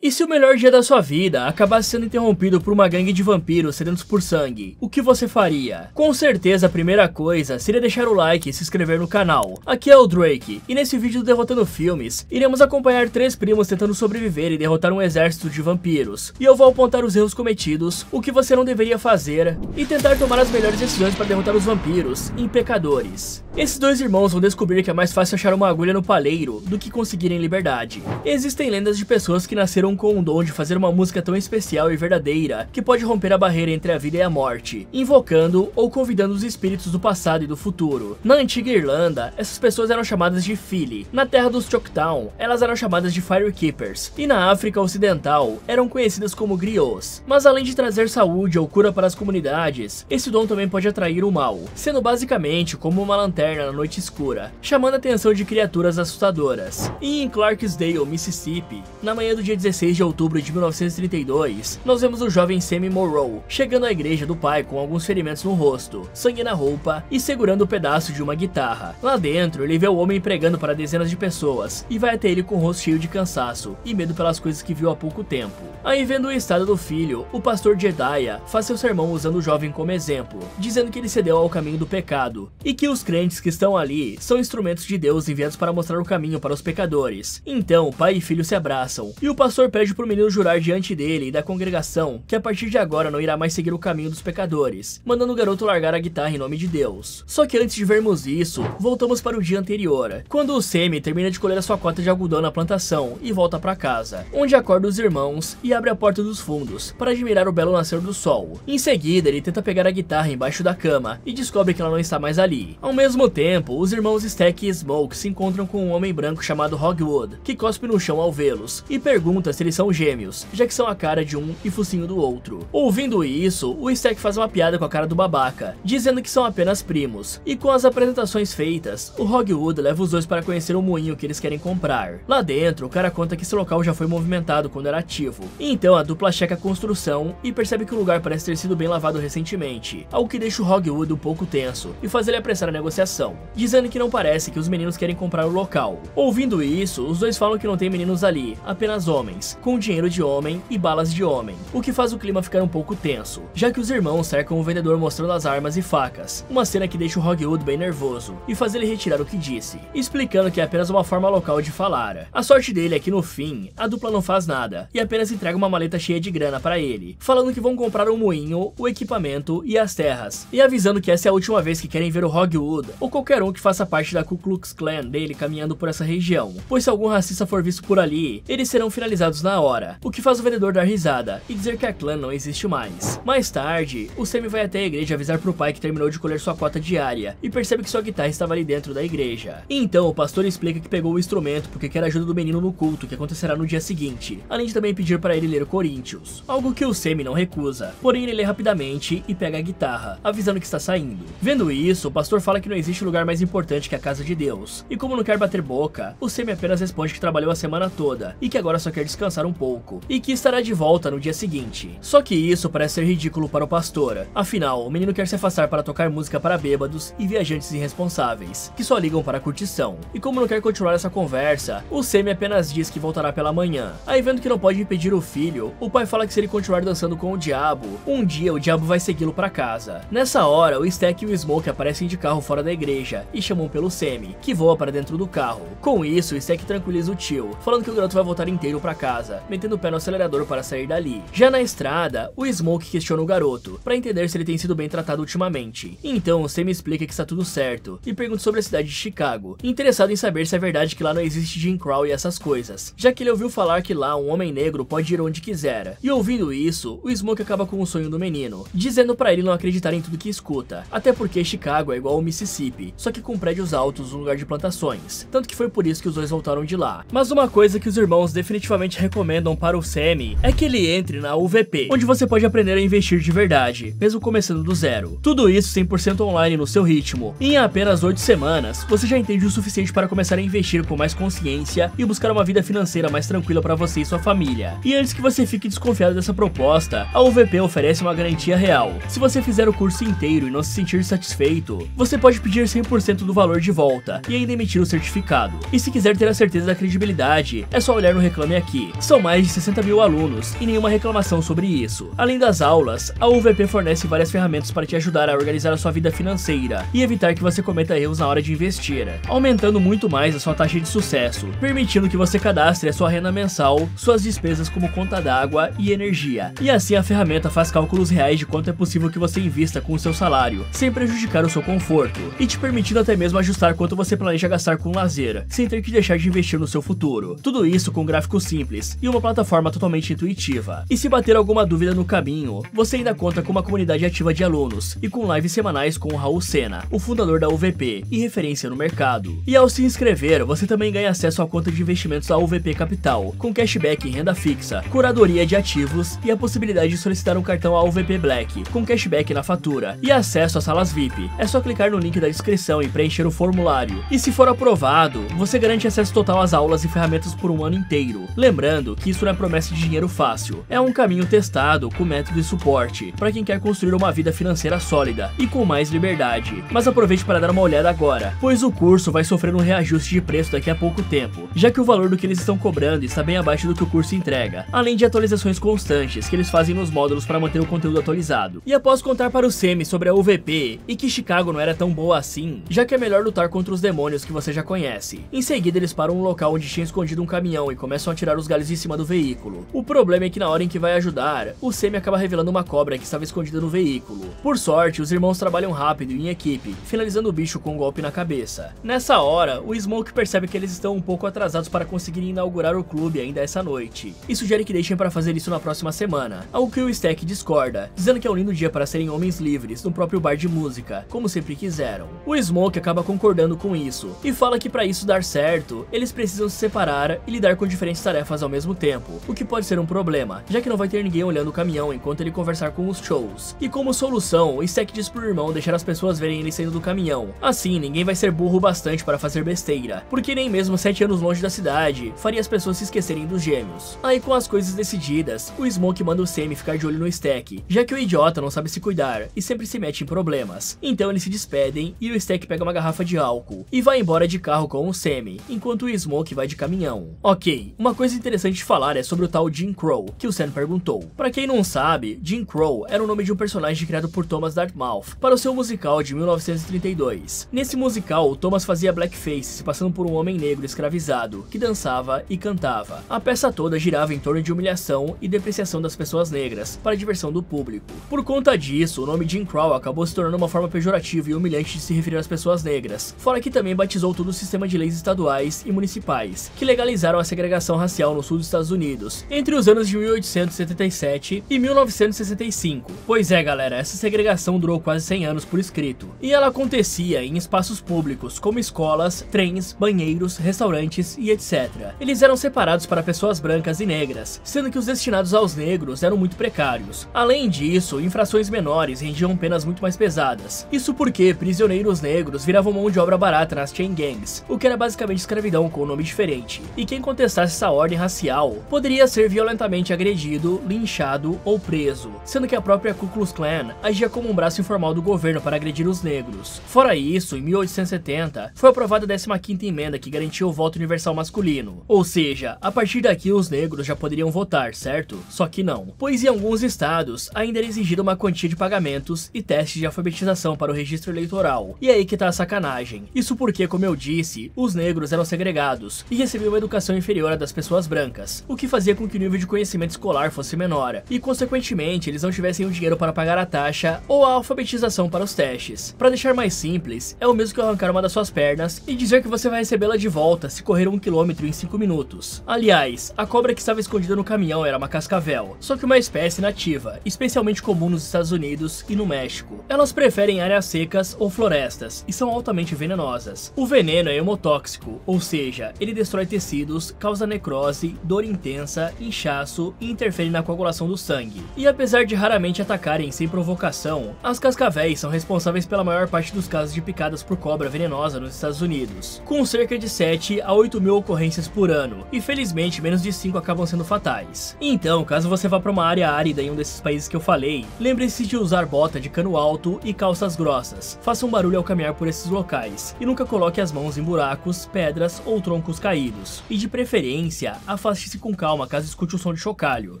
E se o melhor dia da sua vida acabasse sendo interrompido por uma gangue de vampiros sedentos por sangue, o que você faria? Com certeza a primeira coisa seria deixar o like e se inscrever no canal. Aqui é o Drake, e nesse vídeo do Derrotando Filmes, iremos acompanhar três primos tentando sobreviver e derrotar um exército de vampiros. E eu vou apontar os erros cometidos, o que você não deveria fazer, e tentar tomar as melhores decisões para derrotar os vampiros e pecadores. Esses dois irmãos vão descobrir que é mais fácil achar uma agulha no palheiro do que conseguirem liberdade. Existem lendas de pessoas que nasceram com o dom de fazer uma música tão especial e verdadeira que pode romper a barreira entre a vida e a morte, invocando ou convidando os espíritos do passado e do futuro. Na antiga Irlanda, essas pessoas eram chamadas de Fili. Na terra dos Choctaw, elas eram chamadas de Firekeepers. E na África Ocidental, eram conhecidas como griots. Mas além de trazer saúde ou cura para as comunidades, esse dom também pode atrair o mal, sendo basicamente como uma lanterna na noite escura, chamando a atenção de criaturas assustadoras. E em Clarksdale, Mississippi, na manhã do dia 16 de outubro de 1932, nós vemos o jovem Sammy Morrow chegando à igreja do pai com alguns ferimentos no rosto, sangue na roupa e segurando um pedaço de uma guitarra. Lá dentro, ele vê o homem pregando para dezenas de pessoas e vai até ele com o rosto cheio de cansaço e medo pelas coisas que viu há pouco tempo. Aí, vendo o estado do filho, o pastor Jedediah faz seu sermão usando o jovem como exemplo, dizendo que ele cedeu ao caminho do pecado e que os crentes que estão ali são instrumentos de Deus enviados para mostrar o caminho para os pecadores. Então, pai e filho se abraçam e o pastor pede pro menino jurar diante dele e da congregação que a partir de agora não irá mais seguir o caminho dos pecadores, mandando o garoto largar a guitarra em nome de Deus. Só que antes de vermos isso, voltamos para o dia anterior, quando o Sammy termina de colher a sua cota de algodão na plantação e volta para casa, onde acorda os irmãos e abre a porta dos fundos para admirar o belo nascer do sol. Em seguida, ele tenta pegar a guitarra embaixo da cama e descobre que ela não está mais ali. Ao mesmo tempo, os irmãos Stack e Smoke se encontram com um homem branco chamado Hogwood, que cospe no chão ao vê-los e pergunta se eles são gêmeos, já que são a cara de um e focinho do outro. Ouvindo isso, o Stack faz uma piada com a cara do babaca, dizendo que são apenas primos, e com as apresentações feitas, o Hogwood leva os dois para conhecer o moinho que eles querem comprar. Lá dentro, o cara conta que esse local já foi movimentado quando era ativo, então a dupla checa a construção e percebe que o lugar parece ter sido bem lavado recentemente, algo que deixa o Hogwood um pouco tenso e faz ele apressar a negociação, dizendo que não parece que os meninos querem comprar o local. Ouvindo isso, os dois falam que não tem meninos ali, apenas homens, com dinheiro de homem e balas de homem, o que faz o clima ficar um pouco tenso, já que os irmãos cercam o vendedor mostrando as armas e facas, uma cena que deixa o Hogwood bem nervoso e faz ele retirar o que disse, explicando que é apenas uma forma local de falar. A sorte dele é que no fim, a dupla não faz nada e apenas entrega uma maleta cheia de grana para ele, falando que vão comprar o moinho, o equipamento e as terras, e avisando que essa é a última vez que querem ver o Hogwood ou qualquer um que faça parte da Ku Klux Klan dele caminhando por essa região, pois se algum racista for visto por ali, eles serão finalizados na hora, o que faz o vendedor dar risada e dizer que a clã não existe mais. Mais tarde, o Sammy vai até a igreja avisar pro pai que terminou de colher sua cota diária e percebe que sua guitarra estava ali dentro da igreja. Então o pastor explica que pegou o instrumento porque quer a ajuda do menino no culto que acontecerá no dia seguinte, além de também pedir para ele ler Coríntios, algo que o Sammy não recusa, porém ele lê rapidamente e pega a guitarra, avisando que está saindo. Vendo isso, o pastor fala que não existe lugar mais importante que a casa de Deus, e como não quer bater boca, o Sammy apenas responde que trabalhou a semana toda e que agora só quer descansar um pouco, e que estará de volta no dia seguinte. Só que isso parece ser ridículo para o pastor, afinal, o menino quer se afastar para tocar música para bêbados e viajantes irresponsáveis, que só ligam para a curtição, e como não quer continuar essa conversa, o Sammy apenas diz que voltará pela manhã. Aí, vendo que não pode impedir o filho, o pai fala que se ele continuar dançando com o diabo, um dia o diabo vai segui-lo para casa. Nessa hora, o Stack e o Smoke aparecem de carro fora da igreja e chamam pelo Sammy, que voa para dentro do carro. Com isso, o Stack tranquiliza o tio, falando que o garoto vai voltar inteiro para casa, metendo o pé no acelerador para sair dali. Já na estrada, o Smoke questiona o garoto, para entender se ele tem sido bem tratado ultimamente. Então, o Sammy explica que está tudo certo, e pergunta sobre a cidade de Chicago, interessado em saber se é verdade que lá não existe Jim Crow e essas coisas, já que ele ouviu falar que lá um homem negro pode ir onde quiser. E ouvindo isso, o Smoke acaba com o sonho do menino, dizendo para ele não acreditar em tudo que escuta, até porque Chicago é igual ao Mississippi, só que com prédios altos no lugar de plantações, tanto que foi por isso que os dois voltaram de lá. Mas uma coisa que os irmãos definitivamente recomendam para o Sammy é que ele entre na UVP, onde você pode aprender a investir de verdade, mesmo começando do zero. Tudo isso 100% online no seu ritmo. E em apenas 8 semanas, você já entende o suficiente para começar a investir com mais consciência e buscar uma vida financeira mais tranquila para você e sua família. E antes que você fique desconfiado dessa proposta, a UVP oferece uma garantia real. Se você fizer o curso inteiro e não se sentir satisfeito, você pode pedir 100% do valor de volta e ainda emitir o certificado. E se quiser ter a certeza da credibilidade, é só olhar no Reclame Aqui. UVP. São mais de 60 mil alunos e nenhuma reclamação sobre isso. Além das aulas, a UVP fornece várias ferramentas para te ajudar a organizar a sua vida financeira e evitar que você cometa erros na hora de investir, aumentando muito mais a sua taxa de sucesso, permitindo que você cadastre a sua renda mensal, suas despesas como conta d'água e energia. E assim a ferramenta faz cálculos reais de quanto é possível que você invista com o seu salário, sem prejudicar o seu conforto, e te permitindo até mesmo ajustar quanto você planeja gastar com lazer, sem ter que deixar de investir no seu futuro. Tudo isso com gráficos simples e uma plataforma totalmente intuitiva. E se bater alguma dúvida no caminho, você ainda conta com uma comunidade ativa de alunos e com lives semanais com o Raul Sena, o fundador da UVP e referência no mercado. E ao se inscrever, você também ganha acesso à conta de investimentos da UVP Capital, com cashback em renda fixa, curadoria de ativos e a possibilidade de solicitar um cartão UVP Black, com cashback na fatura, e acesso às salas VIP. É só clicar no link da descrição e preencher o formulário. E se for aprovado, você garante acesso total às aulas e ferramentas por um ano inteiro. Lembrando que isso não é promessa de dinheiro fácil, é um caminho testado com método e suporte, para quem quer construir uma vida financeira sólida e com mais liberdade. Mas aproveite para dar uma olhada agora, pois o curso vai sofrer um reajuste de preço daqui a pouco tempo, já que o valor do que eles estão cobrando está bem abaixo do que o curso entrega, além de atualizações constantes que eles fazem nos módulos para manter o conteúdo atualizado. E após contar para o Semi sobre a UVP e que Chicago não era tão boa assim, já que é melhor lutar contra os demônios que você já conhece. Em seguida eles param um local onde tinha escondido um caminhão e começam a tirar os galhos de cima do veículo. O problema é que na hora em que vai ajudar, o Semi acaba revelando uma cobra que estava escondida no veículo. Por sorte, os irmãos trabalham rápido e em equipe, finalizando o bicho com um golpe na cabeça. Nessa hora, o Smoke percebe que eles estão um pouco atrasados para conseguirem inaugurar o clube ainda essa noite, e sugere que deixem para fazer isso na próxima semana, algo que o Stack discorda, dizendo que é um lindo dia para serem homens livres no próprio bar de música, como sempre quiseram. O Smoke acaba concordando com isso, e fala que para isso dar certo, eles precisam se separar e lidar com diferentes tarefas ao mesmo tempo, o que pode ser um problema, já que não vai ter ninguém olhando o caminhão enquanto ele conversar com os shows. E como solução, o Stack diz pro irmão deixar as pessoas verem ele saindo do caminhão. Assim, ninguém vai ser burro bastante para fazer besteira, porque nem mesmo 7 anos longe da cidade faria as pessoas se esquecerem dos gêmeos. Aí com as coisas decididas, o Smoke manda o Semi ficar de olho no Stack, já que o idiota não sabe se cuidar e sempre se mete em problemas. Então eles se despedem e o Stack pega uma garrafa de álcool e vai embora de carro com o Semi, enquanto o Smoke vai de caminhão. Ok, uma coisa interessante de falar é sobre o tal Jim Crow, que o Sam perguntou. Pra quem não sabe, Jim Crow era o nome de um personagem criado por Thomas Dartmouth para o seu musical de 1932. Nesse musical, Thomas fazia blackface, se passando por um homem negro escravizado, que dançava e cantava. A peça toda girava em torno de humilhação e depreciação das pessoas negras, para a diversão do público. Por conta disso, o nome Jim Crow acabou se tornando uma forma pejorativa e humilhante de se referir às pessoas negras, fora que também batizou todo o sistema de leis estaduais e municipais, que legalizaram a segregação racial no sul dos Estados Unidos, entre os anos de 1877 e 1965. Pois é, galera, essa segregação durou quase 100 anos por escrito, e ela acontecia em espaços públicos, como escolas, trens, banheiros, restaurantes e etc. Eles eram separados para pessoas brancas e negras, sendo que os destinados aos negros eram muito precários. Além disso, infrações menores rendiam penas muito mais pesadas. Isso porque prisioneiros negros viravam mão de obra barata nas chain gangs, o que era basicamente escravidão com um nome diferente. E quem contestasse essa ordem racial poderia ser violentamente agredido, linchado ou preso, sendo que a própria Ku Klux Klan agia como um braço informal do governo para agredir os negros. Fora isso, em 1870, foi aprovada a 15ª emenda que garantia o voto universal masculino. Ou seja, a partir daqui os negros já poderiam votar, certo? Só que não, pois em alguns estados ainda era exigida uma quantia de pagamentos e testes de alfabetização para o registro eleitoral. E aí que tá a sacanagem. Isso porque, como eu disse, os negros eram segregados e recebiam uma educação inferior à das pessoas brancas, o que fazia com que o nível de conhecimento escolar fosse menor, e consequentemente eles não tivessem o dinheiro para pagar a taxa ou a alfabetização para os testes. Para deixar mais simples, é o mesmo que arrancar uma das suas pernas e dizer que você vai recebê-la de volta se correr 1 km em 5 minutos. Aliás, a cobra que estava escondida no caminhão era uma cascavel, só que uma espécie nativa, especialmente comum nos Estados Unidos e no México. Elas preferem áreas secas ou florestas e são altamente venenosas. O veneno é hemotóxico, ou seja, ele destrói tecidos, causa necrose, dor intensa, inchaço e interfere na coagulação do sangue. E apesar de raramente atacarem sem provocação, as cascavéis são responsáveis pela maior parte dos casos de picadas por cobra venenosa nos Estados Unidos, com cerca de 7 a 8 mil ocorrências por ano, e felizmente menos de 5 acabam sendo fatais. Então, caso você vá para uma área árida em um desses países que eu falei, lembre-se de usar bota de cano alto e calças grossas, faça um barulho ao caminhar por esses locais, e nunca coloque as mãos em buracos, pedras ou troncos caídos, e de preferência, afaste-se com calma caso escute o som de chocalho,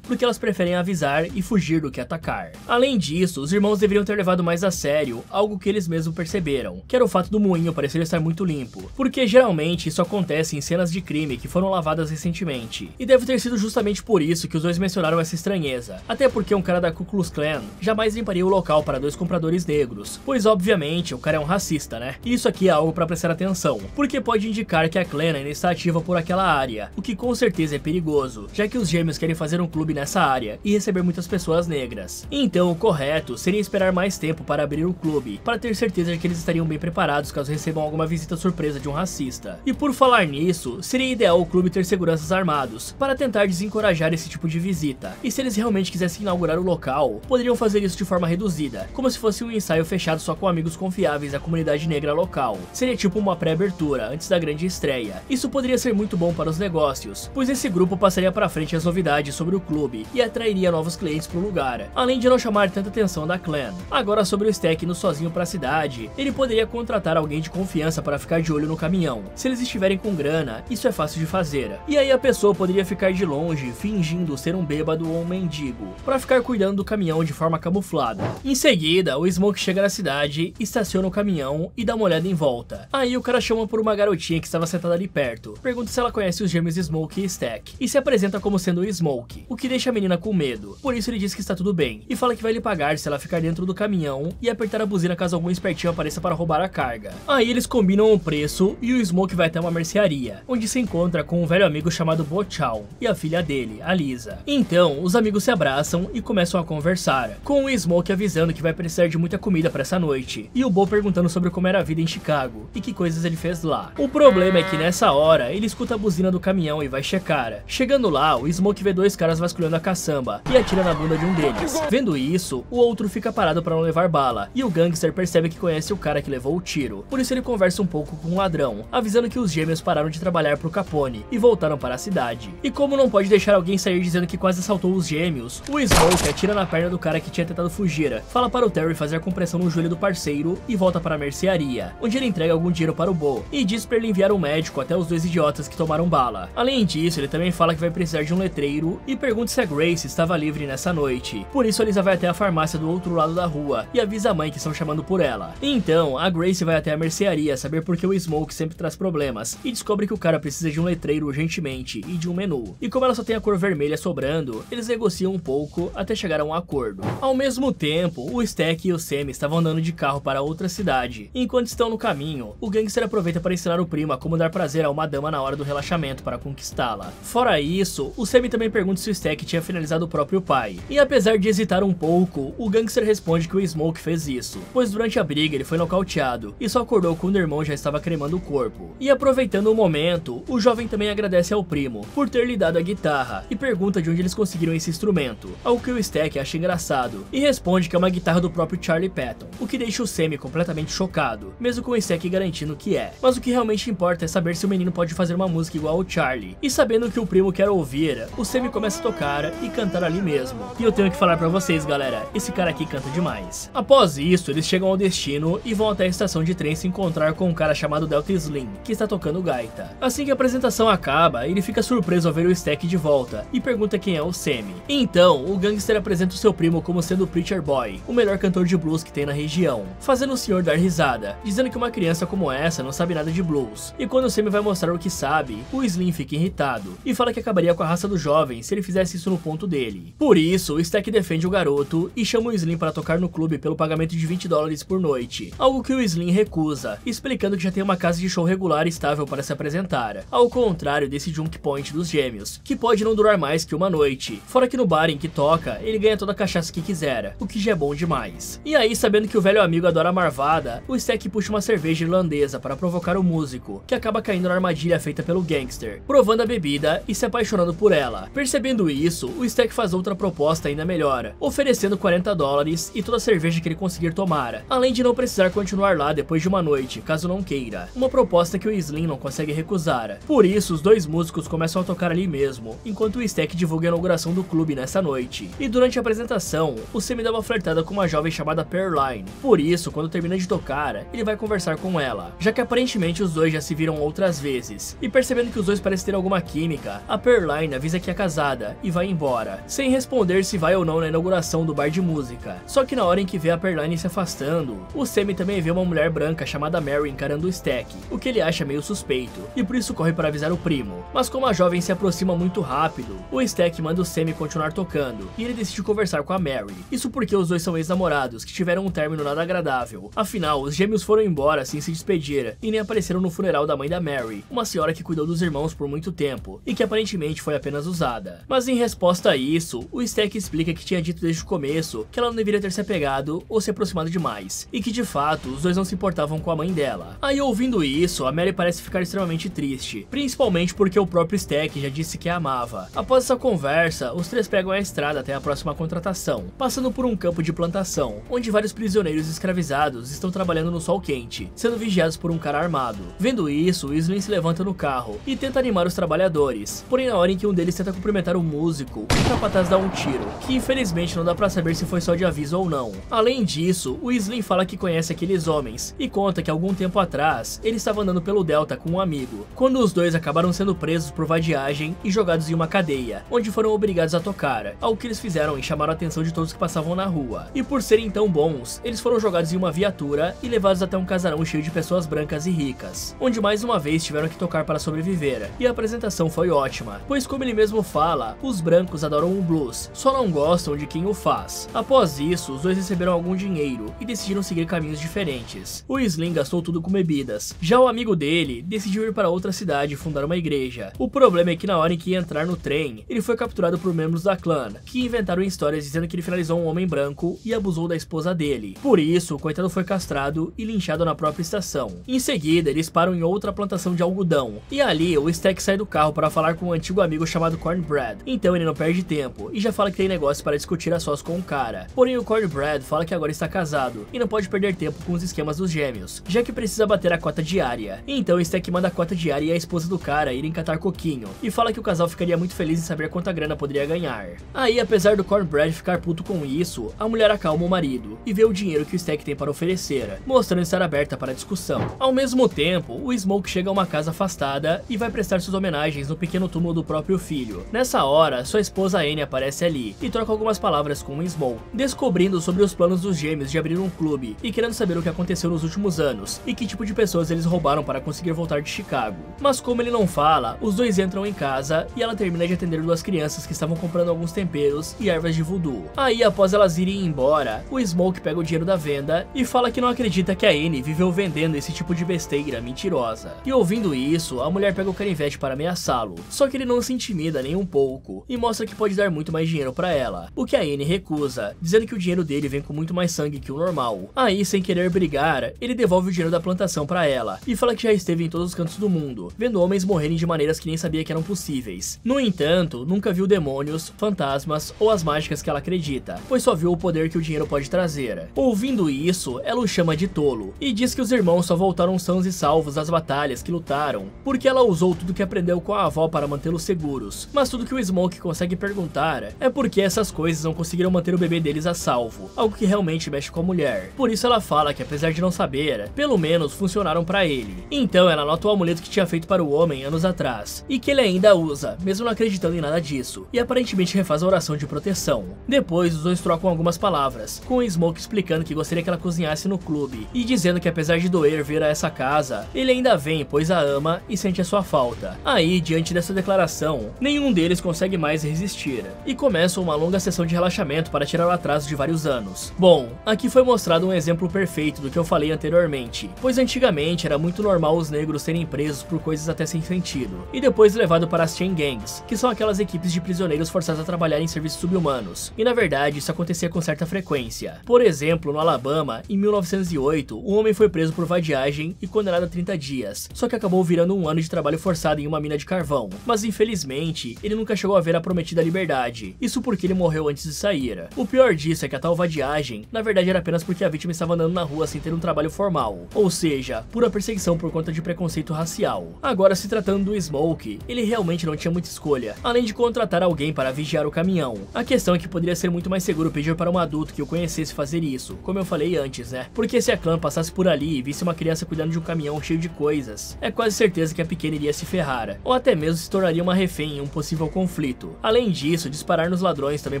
porque elas preferem avisar e fugir do que atacar. Além disso, os irmãos deveriam ter levado mais a sério algo que eles mesmos perceberam, que era o fato do moinho parecer estar muito limpo, porque geralmente isso acontece em cenas de crime que foram lavadas recentemente, e deve ter sido justamente por isso que os dois mencionaram essa estranheza, até porque um cara da Ku Klux Klan jamais limparia o local para dois compradores negros, pois obviamente o cara é um racista, né? E isso aqui é algo para prestar atenção, porque pode indicar que a Klan ainda está ativa por aquela área, o que com certeza é perigoso, já que os gêmeos querem fazer um clube nessa área e receber muitas pessoas negras. Então o correto seria esperar mais tempo para abrir o clube, para ter certeza de que eles estariam bem preparados caso recebam alguma visita surpresa de um racista. E por falar nisso, seria ideal o clube ter seguranças armados, para tentar desencorajar esse tipo de visita. E se eles realmente quisessem inaugurar o local, poderiam fazer isso de forma reduzida, como se fosse um ensaio fechado só com amigos confiáveis da comunidade negra local. Seria tipo uma pré-abertura, antes da grande estreia. Isso poderia ser muito bom para os negócios, pois esse grupo passaria para frente as novidades sobre o clube e atrairia novos clientes para o lugar, além de não chamar tanta atenção da Klan. Agora sobre o Stack indo sozinho para a cidade, ele poderia contratar alguém de confiança para ficar de olho no caminhão. Se eles estiverem com grana, isso é fácil de fazer. E aí a pessoa poderia ficar de longe, fingindo ser um bêbado ou um mendigo, para ficar cuidando do caminhão de forma camuflada. Em seguida, o Smoke chega na cidade, estaciona o caminhão e dá uma olhada em volta. Aí o cara chama por uma garotinha que estava sentada ali perto, pergunta se ela conhece os gêmeos Smoke e Stack, e se apresenta como sendo o Smoke, o que deixa a menina com medo. Por isso ele diz que está tudo bem, e fala que vai lhe pagar se ela ficar dentro do caminhão e apertar a buzina caso algum espertinho apareça para roubar a carga. Aí eles combinam o preço e o Smoke vai até uma mercearia, onde se encontra com um velho amigo chamado Bo Chow e a filha dele, a Lisa. Então, os amigos se abraçam e começam a conversar, com o Smoke avisando que vai precisar de muita comida para essa noite, e o Bo perguntando sobre como era a vida em Chicago e que coisas ele fez lá. O problema é que nessa hora, ele escuta a buzina do caminhão e vai checar. Chegando lá, o Smoke vê dois caras vasculhando a caçamba e atira na bunda de um deles. Vendo isso, o outro fica parado para não levar bala, e o gangster percebe que conhece o cara que levou o tiro. Por isso ele conversa um pouco com o ladrão, avisando que os gêmeos pararam de trabalhar pro Capone e voltaram para a cidade. E como não pode deixar alguém sair dizendo que quase assaltou os gêmeos, o Smoke atira na perna do cara que tinha tentado fugir, fala para o Terry fazer compressão no joelho do parceiro e volta para a mercearia, onde ele entrega algum dinheiro para o Bo e diz para ele enviar um médico até os dois idiotas que tomaram bala. Além disso, ele também fala que vai precisar de um letreiro e pergunta se a Grace estava livre nessa noite. Por isso a Lisa vai até a farmácia do outro lado da rua e avisa a mãe que estão chamando por ela. Então, a Grace vai até a mercearia saber por que o Smoke sempre traz problemas e descobre que o cara precisa de um letreiro urgentemente e de um menu. E como ela só tem a cor vermelha sobrando, eles negociam um pouco até chegar a um acordo. Ao mesmo tempo, o Stack e o Sammy estavam andando de carro para outra cidade. E enquanto estão no caminho, o gangster aproveita para ensinar o primo a como dar prazer a uma dama na hora do relaxamento para conquistá-la. Fora isso, o Sammy também pergunta se o Stack tinha finalizado o próprio pai. E apesar de hesitar um pouco, o gangster responde que o Smoke fez isso, pois durante a briga ele foi nocauteado e só acordou quando o irmão já estava cremando o corpo. E aproveitando o momento, o jovem também agradece ao primo por ter lhe dado a guitarra e pergunta de onde eles conseguiram esse instrumento, ao que o Stack acha engraçado e responde que é uma guitarra do próprio Charlie Patton, o que deixa o Sammy completamente chocado, mesmo com o Stack garantindo que é. Mas o que realmente importa é saber se o menino pode fazer uma música igual ao Charlie. E sabendo que o primo quer ouvir, o Sammy começa a tocar e cantar ali mesmo. E eu tenho que falar pra vocês, galera, esse cara aqui canta demais. Após isso, eles chegam ao destino e vão até a estação de trem se encontrar com um cara chamado Delta Slim, que está tocando gaita. Assim que a apresentação acaba, ele fica surpreso ao ver o Stack de volta e pergunta quem é o Sammy. Então, o gangster apresenta o seu primo como sendo o Preacher Boy, o melhor cantor de blues que tem na região, fazendo o senhor dar risada, dizendo que uma criança como essa não sabe nada de blues. E quando o Sammy vai mostrar o que sabe, o Slim fica irritado e fala que acabaria com a raça do jovem se ele fizesse isso no ponto dele. Por isso, o Stack defende o garoto e chama o Slim para tocar no clube pelo pagamento de $20 por noite, algo que o Slim recusa, explicando que já tem uma casa de show regular e estável para se apresentar, ao contrário desse Junk Point dos gêmeos, que pode não durar mais que uma noite, fora que no bar em que toca, ele ganha toda a cachaça que quiser, o que já é bom demais. E aí, sabendo que o velho amigo adora a marvada, o Stack puxa uma cerveja irlandesa para provocar o músico, que acaba caindo na armadilha feita pelo gangster, provando a bebida e se apaixonando por ela. Percebendo isso, o Stack faz outra proposta ainda melhor, oferecendo $40 e toda a cerveja que ele conseguir tomar, além de não precisar continuar lá depois de uma noite, caso não queira. Uma proposta que o Slim não consegue recusar. Por isso, os dois músicos começam a tocar ali mesmo, enquanto o Stack divulga a inauguração do clube nessa noite. E durante a apresentação, o Sammy dá uma flertada com uma jovem chamada Pearline. Por isso, quando termina de tocar, ele vai conversar com ela, já que aparentemente os dois já se viram outras vezes. E percebendo que os dois parecem ter alguma química, química, a Pearline avisa que é casada e vai embora, sem responder se vai ou não na inauguração do bar de música. Só que na hora em que vê a Pearline se afastando, o Sammy também vê uma mulher branca chamada Mary encarando o Stack, o que ele acha meio suspeito, e por isso corre para avisar o primo. Mas como a jovem se aproxima muito rápido, o Stack manda o Sammy continuar tocando, e ele decide conversar com a Mary. Isso porque os dois são ex-namorados que tiveram um término nada agradável. Afinal, os gêmeos foram embora sem se despedir, e nem apareceram no funeral da mãe da Mary, uma senhora que cuidou dos irmãos por muito tempo, e que aparentemente foi apenas usada. Mas em resposta a isso, o Stack explica que tinha dito desde o começo que ela não deveria ter se apegado ou se aproximado demais, e que de fato os dois não se importavam com a mãe dela. Aí ouvindo isso, a Mary parece ficar extremamente triste, principalmente porque o próprio Stack já disse que a amava. Após essa conversa, os três pegam a estrada até a próxima contratação, passando por um campo de plantação, onde vários prisioneiros escravizados estão trabalhando no sol quente, sendo vigiados por um cara armado. Vendo isso, Weasley se levanta no carro e tenta animar os trabalhadores, porém na hora em que um deles tenta cumprimentar o músico, o capataz dá um tiro, que infelizmente não dá pra saber se foi só de aviso ou não. Além disso, Weasley fala que conhece aqueles homens e conta que algum tempo atrás ele estava andando pelo Delta com um amigo, quando os dois acabaram sendo presos por vadiagem e jogados em uma cadeia, onde foram obrigados a tocar, algo que eles fizeram e chamaram a atenção de todos que passavam na rua. E por serem tão bons, eles foram jogados em uma viatura e levados até um casarão cheio de pessoas brancas e ricas, onde mais uma vez tiveram que tocar para sobreviver. E a apresentação foi ótima, pois como ele mesmo fala, os brancos adoram o blues, só não gostam de quem o faz. Após isso, os dois receberam algum dinheiro e decidiram seguir caminhos diferentes. O Weasley gastou tudo com bebidas, já o amigo dele decidiu ir para outra cidade e fundar uma igreja. O problema é que na hora em que ia entrar no trem, ele foi capturado por membros da clã, que inventaram histórias dizendo que ele finalizou um homem branco e abusou da esposa dele. Por isso, o coitado foi castrado e linchado na própria estação. Em seguida, eles param em outra plantação de algodão, e ali o Stack sai do carro para falar com um antigo amigo chamado Cornbread. Então ele não perde tempo e já fala que tem negócio para discutir a sós com o cara. Porém o Cornbread fala que agora está casado e não pode perder tempo com os esquemas dos gêmeos, já que precisa bater a cota diária. Então o Stack manda a cota diária e a esposa do cara irem catar coquinho, e fala que o casal ficaria muito feliz em saber quanta grana poderia ganhar. Aí, apesar do Cornbread ficar puto com isso, a mulher acalma o marido e vê o dinheiro que o Stack tem para oferecer, mostrando estar aberta para discussão. Ao mesmo tempo, o Smoke chega a uma casa afastada e vai prestar suas homenagens no pequeno túmulo do próprio filho. Nessa hora, sua esposa Anne aparece ali e troca algumas palavras com o Smoke, descobrindo sobre os planos dos gêmeos de abrir um clube e querendo saber o que aconteceu nos últimos anos e que tipo de pessoas eles roubaram para conseguir voltar de Chicago. Mas como ele não fala, os dois entram em casa e ela termina de atender duas crianças que estavam comprando alguns temperos e ervas de voodoo. Aí, após elas irem embora, o Smoke pega o dinheiro da venda e fala que não acredita que a Anne viveu vendendo esse tipo de besteira mentirosa. E ouvindo isso, a mulher pega o canivete para ameaçá-lo, só que ele não se intimida nem um pouco e mostra que pode dar muito mais dinheiro para ela, o que a Anne recusa, dizendo que o dinheiro dele vem com muito mais sangue que o normal. Aí, sem querer brigar, ele devolve o dinheiro da plantação para ela e fala que já esteve em todos os cantos do mundo, vendo homens morrerem de maneiras que nem sabia que eram possíveis. No entanto, nunca viu demônios, fantasmas ou as mágicas que ela acredita, pois só viu o poder que o dinheiro pode trazer. Ouvindo isso, ela o chama de tolo e diz que os irmãos só voltaram sãos e salvos das batalhas que lutaram porque ela usou tudo que aprendeu com a avó para mantê-los seguros. Mas tudo que o Smoke consegue perguntar é porque essas coisas não conseguiram manter o bebê deles a salvo, algo que realmente mexe com a mulher. Por isso ela fala que apesar de não saber, pelo menos funcionaram para ele. Então ela anota o amuleto que tinha feito para o homem anos atrás e que ele ainda usa, mesmo não acreditando em nada disso, e aparentemente refaz a oração de proteção. Depois os dois trocam algumas palavras, com o Smoke explicando que gostaria que ela cozinhasse no clube e dizendo que apesar de doer ver a essa casa, ele ainda vem pois a ama e sente a sua falta. Aí, diante dessa declaração, nenhum deles consegue mais resistir e começam uma longa sessão de relaxamento para tirar o atraso de vários anos. Bom, aqui foi mostrado um exemplo perfeito do que eu falei anteriormente, pois antigamente era muito normal os negros serem presos por coisas até sem sentido e depois levado para as chain gangs, que são aquelas equipes de prisioneiros forçados a trabalhar em serviços subhumanos, e na verdade isso acontecia com certa frequência. Por exemplo, no Alabama, em 1908, um homem foi preso por vadiagem e condenado a 30 dias, só que acabou virando um ano de trabalho forçado em uma mina de carvão, mas infelizmente ele nunca chegou a ver a prometida liberdade, isso porque ele morreu antes de sair. O pior disso é que a tal vadiagem, na verdade era apenas porque a vítima estava andando na rua sem ter um trabalho formal, ou seja, pura perseguição por conta de preconceito racial. Agora, se tratando do Smoke, ele realmente não tinha muita escolha, além de contratar alguém para vigiar o caminhão. A questão é que poderia ser muito mais seguro pedir para um adulto que o conhecesse fazer isso, como eu falei antes, né? Porque se a clã passasse por ali e visse uma criança cuidando de um caminhão cheio de coisas, é quase certeza que a pequena iria se ferrar, ou até mesmo se tornaria uma refém em um possível conflito. Além disso, disparar nos ladrões também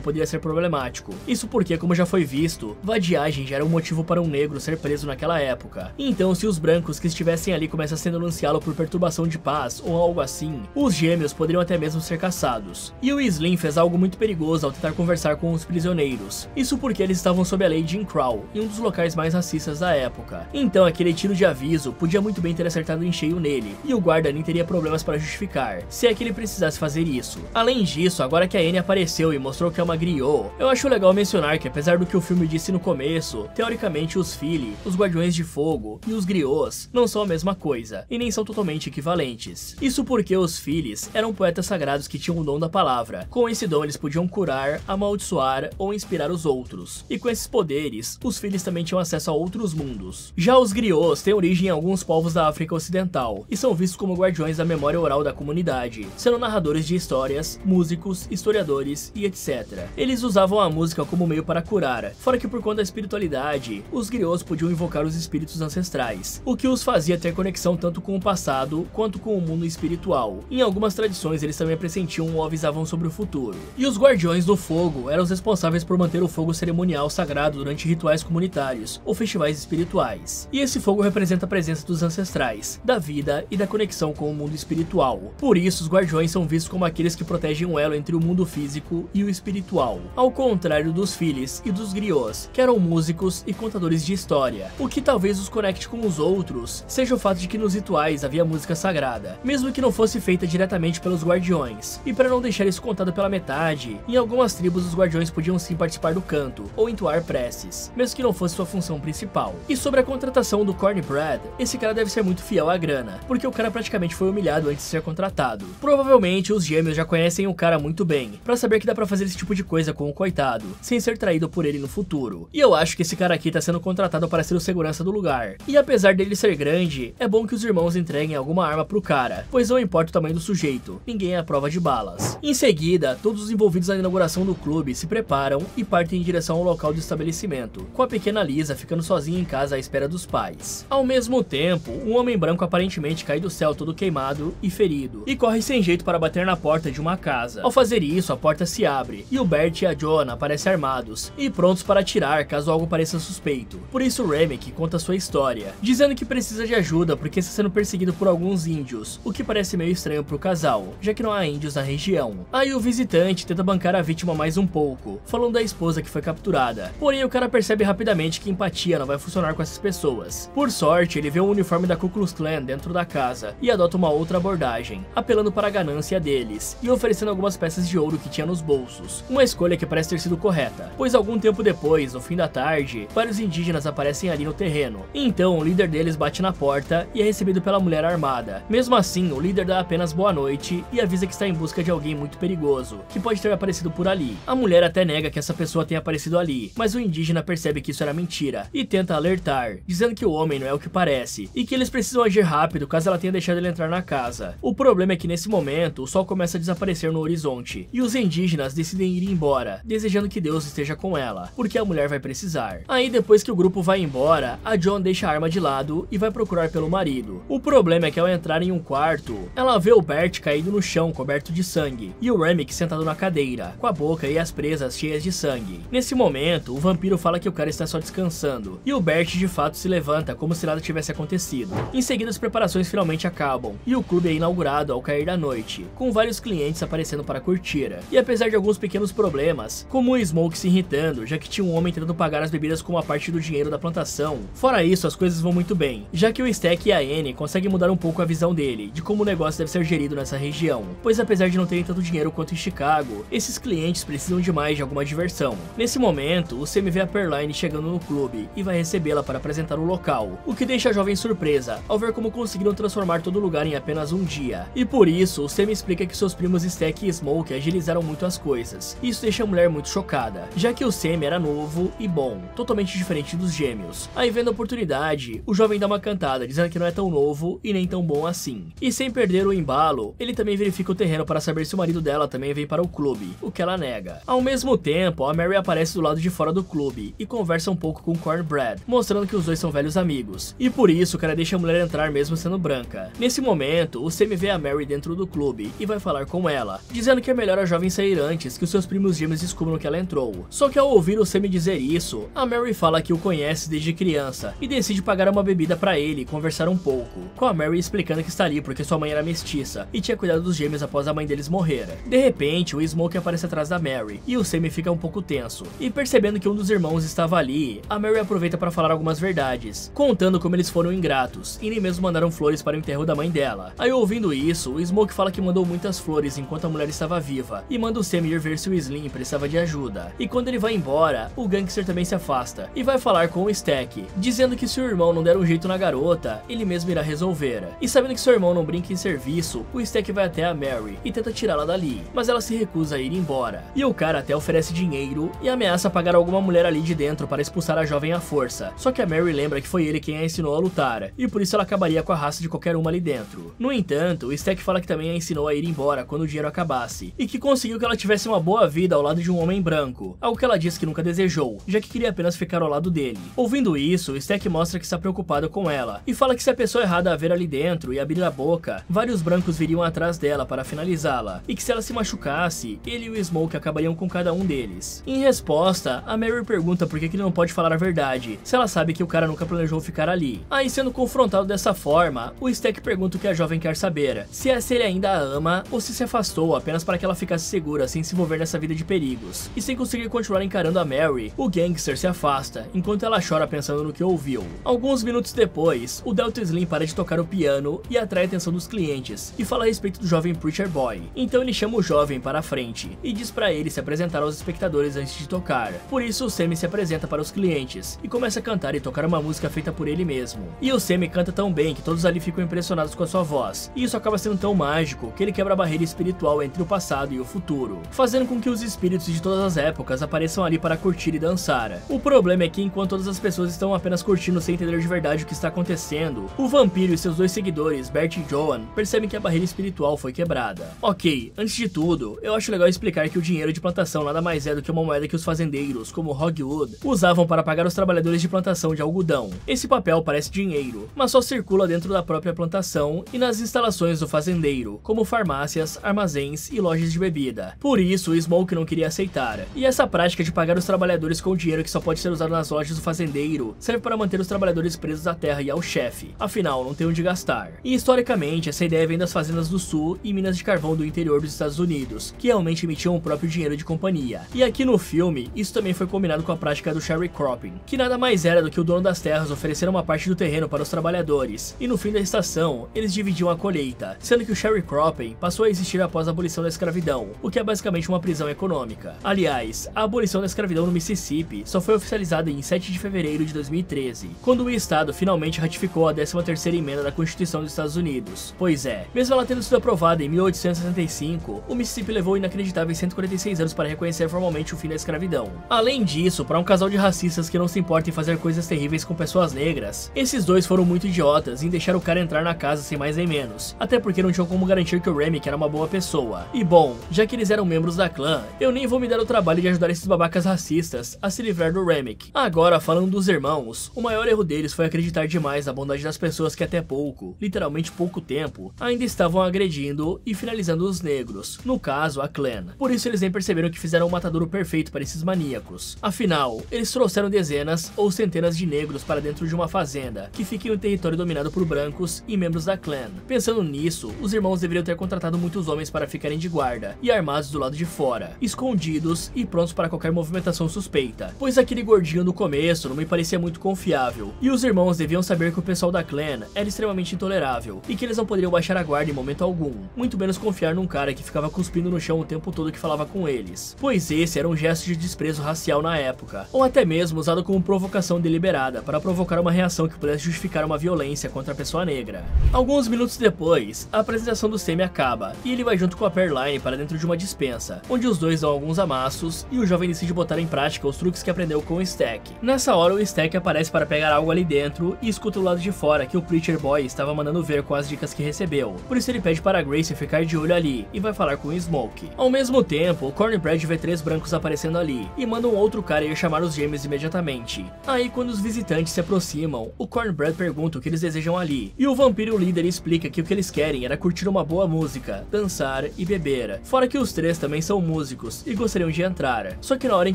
poderia ser problemático. Isso porque, como já foi visto, vadiagem já era um motivo para um negro ser preso naquela época. Então, se os brancos que estivessem ali começassem a denunciá-lo por perturbação de paz ou algo assim, os gêmeos poderiam até mesmo ser caçados. E o Slim fez algo muito perigoso ao tentar conversar com os prisioneiros. Isso porque eles estavam sob a lei Jim Crow, em um dos locais mais racistas da época. Então, aquele tiro de aviso podia muito bem ter acertado em cheio nele, e o guarda nem teria problemas para justificar, se é que ele precisasse fazer isso. Além disso, agora que a Annie apareceu e mostrou que é uma griot, eu acho legal mencionar que, apesar do que o filme disse no começo, teoricamente os Philly, os Guardiões de Fogo e os griots não são a mesma coisa, e nem são totalmente equivalentes. Isso porque os Phillys eram poetas sagrados que tinham o dom da palavra. Com esse dom eles podiam curar, amaldiçoar ou inspirar os outros, e com esses poderes, os Phillys também tinham acesso a outros mundos. Já os griots têm origem em alguns povos da África Ocidental, e são vistos como guardiões da memória oral da comunidade, sendo narradores de histórias, músicos, historiadores e etc. Eles usavam a música como meio para curar, fora que por conta da espiritualidade, os griots podiam invocar os espíritos ancestrais, o que os fazia ter conexão tanto com o passado quanto com o mundo espiritual. Em algumas tradições eles também pressentiam ou avisavam sobre o futuro. E os Guardiões do Fogo eram os responsáveis por manter o fogo cerimonial sagrado durante rituais comunitários ou festivais espirituais. E esse fogo representa a presença dos ancestrais, da vida e da conexão com o mundo espiritual. Por isso, os Guardiões são vistos como aqueles que protegem o elo entre o mundo físico e o espiritual, ao contrário dos Phillys e dos griots, que eram músicos e contadores de história. O que talvez os conecte com os outros seja o fato de que nos rituais havia música sagrada, mesmo que não fosse feita diretamente pelos Guardiões. E para não deixar isso contado pela metade, em algumas tribos os Guardiões podiam sim participar do canto ou entoar preces, mesmo que não fosse sua função principal. E sobre a contratação do Cornbread, esse cara deve ser muito fiel à grana, porque o cara praticamente foi humilhado antes de ser contratado. Provavelmente os gêmeos já conhecem o cara muito bem, pra saber que dá pra fazer esse tipo de coisa com o coitado, sem ser traído por ele no futuro. E eu acho que esse cara aqui tá sendo contratado para ser o segurança do lugar. E apesar dele ser grande, é bom que os irmãos entreguem alguma arma pro cara, pois não importa o tamanho do sujeito, ninguém é a prova de balas. Em seguida, todos os envolvidos na inauguração do clube se preparam e partem em direção ao local do estabelecimento, com a pequena Lisa ficando sozinha em casa à espera dos pais. Ao mesmo tempo, um homem branco aparentemente cai do céu todo queimado e ferido, e corre sem jeito para bater na porta de uma casa. Ao fazer isso, a porta se abre, e o Bert e a Jonah aparecem armados, e prontos para atirar caso algo pareça suspeito. Por isso Remick conta sua história, dizendo que precisa de ajuda porque está sendo perseguido por alguns índios, o que parece meio estranho pro casal, já que não há índios na região. Aí o visitante tenta bancar a vítima mais um pouco, falando da esposa que foi capturada, porém o cara percebe rapidamente que empatia não vai funcionar com essas pessoas. Por sorte, ele vê o uniforme da Ku Klux Klan dentro da casa, e adota uma outra abordagem, apelando para a ganância deles, e oferecendo algumas peças de ouro que tinha nos bolsos, uma escolha que parece ter sido correta, pois algum tempo depois, no fim da tarde, vários indígenas aparecem ali no terreno. Então o líder deles bate na porta e é recebido pela mulher armada. Mesmo assim, o líder dá apenas boa noite e avisa que está em busca de alguém muito perigoso, que pode ter aparecido por ali. A mulher até nega que essa pessoa tenha aparecido ali, mas o indígena percebe que isso era mentira e tenta alertar, dizendo que o homem não é o que parece e que eles precisam agir rápido caso ela tenha deixado ele entrar na casa. O problema é que nesse momento o sol começa a desaparecer no horizonte e os indígenas decidem ir embora, desejando que Deus esteja com ela, porque a mulher vai precisar. Aí depois que o grupo vai embora, a John deixa a arma de lado e vai procurar pelo marido. O problema é que ao entrar em um quarto, ela vê o Bert caído no chão coberto de sangue e o Remick sentado na cadeira, com a boca e as presas cheias de sangue. Nesse momento, o vampiro fala que o cara está só descansando e o Bert de fato se levanta como se nada tivesse acontecido. Em seguida, as preparações finalmente acabam e o clube é inaugurado ao cair da noite, com vários clientes aparecendo para curtir. E apesar de alguns pequenos problemas, como o Smoke se irritando, já que tinha um homem tentando pagar as bebidas com uma parte do dinheiro da plantação, fora isso as coisas vão muito bem, já que o Stack e a Annie conseguem mudar um pouco a visão dele, de como o negócio deve ser gerido nessa região, pois apesar de não terem tanto dinheiro quanto em Chicago, esses clientes precisam demais de alguma diversão. Nesse momento, o Sam vê a Pearline chegando no clube e vai recebê-la para apresentar o local, o que deixa a jovem surpresa ao ver como conseguiram transformar todo o lugar em apenas um dia. E por isso, o Sam explica que seus primos Stack e Smoke agilizaram muito as coisas. Isso deixa a mulher muito chocada, já que o Sam era novo e bom, totalmente diferente dos gêmeos. Aí vendo a oportunidade, o jovem dá uma cantada, dizendo que não é tão novo e nem tão bom assim. E sem perder o embalo, ele também verifica o terreno para saber se o marido dela também vem para o clube, o que ela nega. Ao mesmo tempo, a Mary aparece do lado de fora do clube e conversa um pouco com Cornbread, mostrando que os dois são velhos amigos. E por isso, o cara deixa a mulher entrar mesmo sendo branca. Nesse momento, o Sam vê a a Mary dentro do clube e vai falar com ela, dizendo que é melhor a jovem sair antes que os seus primos gêmeos descubram que ela entrou. Só que ao ouvir o Sammy dizer isso, a Mary fala que o conhece desde criança e decide pagar uma bebida pra ele e conversar um pouco, com a Mary explicando que está ali porque sua mãe era mestiça e tinha cuidado dos gêmeos após a mãe deles morrer. De repente, o Smoke aparece atrás da Mary e o Sammy fica um pouco tenso, e percebendo que um dos irmãos estava ali, a Mary aproveita para falar algumas verdades, contando como eles foram ingratos e nem mesmo mandaram flores para o enterro da mãe dela. Aí ouvindo isso, o Smoke fala que mandou muitas flores enquanto a mulher estava viva e manda o Sammy ir ver se o Slim precisava de ajuda. E quando ele vai embora, o gangster também se afasta e vai falar com o Stack, dizendo que se o irmão não der um jeito na garota, ele mesmo irá resolver. E sabendo que seu irmão não brinca em serviço, o Stack vai até a Mary e tenta tirá-la dali, mas ela se recusa a ir embora. E o cara até oferece dinheiro e ameaça pagar alguma mulher ali de dentro para expulsar a jovem à força. Só que a Mary lembra que foi ele quem a ensinou a lutar, e por isso ela acabaria com a raça de qualquer uma ali dentro. No entanto, o Stack fala que também a ensinou a ir embora quando o dinheiro acabasse, e que conseguiu que ela tivesse uma boa vida ao lado de um homem branco, algo que ela disse que nunca desejou, já que queria apenas ficar ao lado dele. Ouvindo isso, o Stack mostra que está preocupado com ela, e fala que se a pessoa errada a ver ali dentro e abrir a boca, vários brancos viriam atrás dela para finalizá-la, e que se ela se machucasse, ele e o Smoke acabariam com cada um deles. Em resposta, a Mary pergunta por que ele não pode falar a verdade, se ela sabe que o cara nunca planejou ficar ali. Aí, sendo confrontado dessa forma, o Stack pergunta o que a jovem quer saber, se ele ainda a ama ou se afastou apenas para que ela ficasse segura sem se envolver nessa vida de perigos. E sem conseguir continuar encarando a Mary, o gangster se afasta, enquanto ela chora pensando no que ouviu. Alguns minutos depois, o Delta Slim para de tocar o piano e atrai a atenção dos clientes, e fala a respeito do jovem Preacher Boy. Então ele chama o jovem para a frente e diz para ele se apresentar aos espectadores antes de tocar. Por isso o Sammy se apresenta para os clientes e começa a cantar e tocar uma música feita por ele mesmo. E o Sammy canta tão bem que todos ali ficam impressionados com a sua voz, e isso acaba sendo tão mágico que ele quebra a barreira espiritual entre o passado e o futuro, fazendo com que os espíritos de todas as épocas apareçam ali para curtir e dançar. O problema é que enquanto todas as pessoas estão apenas curtindo sem entender de verdade o que está acontecendo, o vampiro e seus dois seguidores, Bert e Joan, percebem que a barreira espiritual foi quebrada. Ok, antes de tudo, eu acho legal explicar que o dinheiro de plantação nada mais é do que uma moeda que os fazendeiros, como Hogwood, usavam para pagar os trabalhadores de plantação de algodão. Esse papel parece dinheiro, mas só circula dentro da própria plantação e nas instalações do fazendeiro, como farmácias, armazéns e lojas de bebida. Por isso, o Smoke não queria aceitar. E essa prática de pagar os trabalhadores com dinheiro que só pode ser usado nas lojas do fazendeiro serve para manter os trabalhadores presos à terra e ao chefe, afinal não tem onde gastar. E historicamente, essa ideia vem das fazendas do sul e minas de carvão do interior dos Estados Unidos, que realmente emitiam o próprio dinheiro de companhia. E aqui no filme, isso também foi combinado com a prática do sharecropping, que nada mais era do que o dono das terras oferecer uma parte do terreno para os trabalhadores, e no fim da estação, eles dividiam a colheita, sendo que o sharecropping passou a existir após a abolição da escravidão, o que é basicamente uma prisão econômica. Aliás, a abolição da escravidão no Mississippi só foi oficializada em 7 de fevereiro de 2013, quando o estado finalmente ratificou a 13ª emenda da Constituição dos Estados Unidos. Pois é, mesmo ela tendo sido aprovada em 1865, o Mississippi levou inacreditáveis 146 anos para reconhecer formalmente o fim da escravidão. Além disso, para um casal de racistas que não se importa em fazer coisas terríveis com pessoas negras, esses dois foram muito idiotas em deixar o cara entrar na casa sem mais nem menos, até porque não tinham como garantir que o Remick era uma boa pessoa. E bom, já que eles eram membros da clã, eu nem vou me dar o trabalho de ajudar esses babacas racistas a se livrar do Remick. Agora, falando dos irmãos, o maior erro deles foi acreditar demais na bondade das pessoas que até pouco, literalmente pouco tempo, ainda estavam agredindo e finalizando os negros, no caso, a clã. Por isso eles nem perceberam que fizeram o matadouro perfeito para esses maníacos. Afinal, eles trouxeram dezenas ou centenas de negros para dentro de uma fazenda, que fica em um território dominado por brancos e membros da clã. Pensando nisso, os irmãos deveriam ter contratado muitos homens para ficarem de guarda e armados do lado de fora, escondidos e prontos para qualquer movimentação suspeita, pois aquele gordinho no começo não me parecia muito confiável, e os irmãos deviam saber que o pessoal da clã era extremamente intolerável e que eles não poderiam baixar a guarda em momento algum, muito menos confiar num cara que ficava cuspindo no chão o tempo todo que falava com eles, pois esse era um gesto de desprezo racial na época, ou até mesmo usado como provocação deliberada para provocar uma reação que pudesse justificar uma violência contra a pessoa negra. Alguns minutos depois, a apresentação do Sammy acaba e ele vai junto com a Pearline para dentro de uma dispensa, onde os dois dão alguns amassos e o jovem decide botar em prática os truques que aprendeu com o Stack. Nessa hora o Stack aparece para pegar algo ali dentro e escuta do lado de fora que o Preacher Boy estava mandando ver com as dicas que recebeu, por isso ele pede para a Grace ficar de olho ali e vai falar com o Smoke. Ao mesmo tempo, o Cornbread vê 3 brancos aparecendo ali e manda um outro cara ir chamar os gêmeos imediatamente. Aí quando os visitantes se aproximam, o Cornbread pergunta o que eles desejam ali, e o vampiro líder explica que o que eles querem querem era curtir uma boa música, dançar e beber. Fora que os três também são músicos e gostariam de entrar. Só que na hora em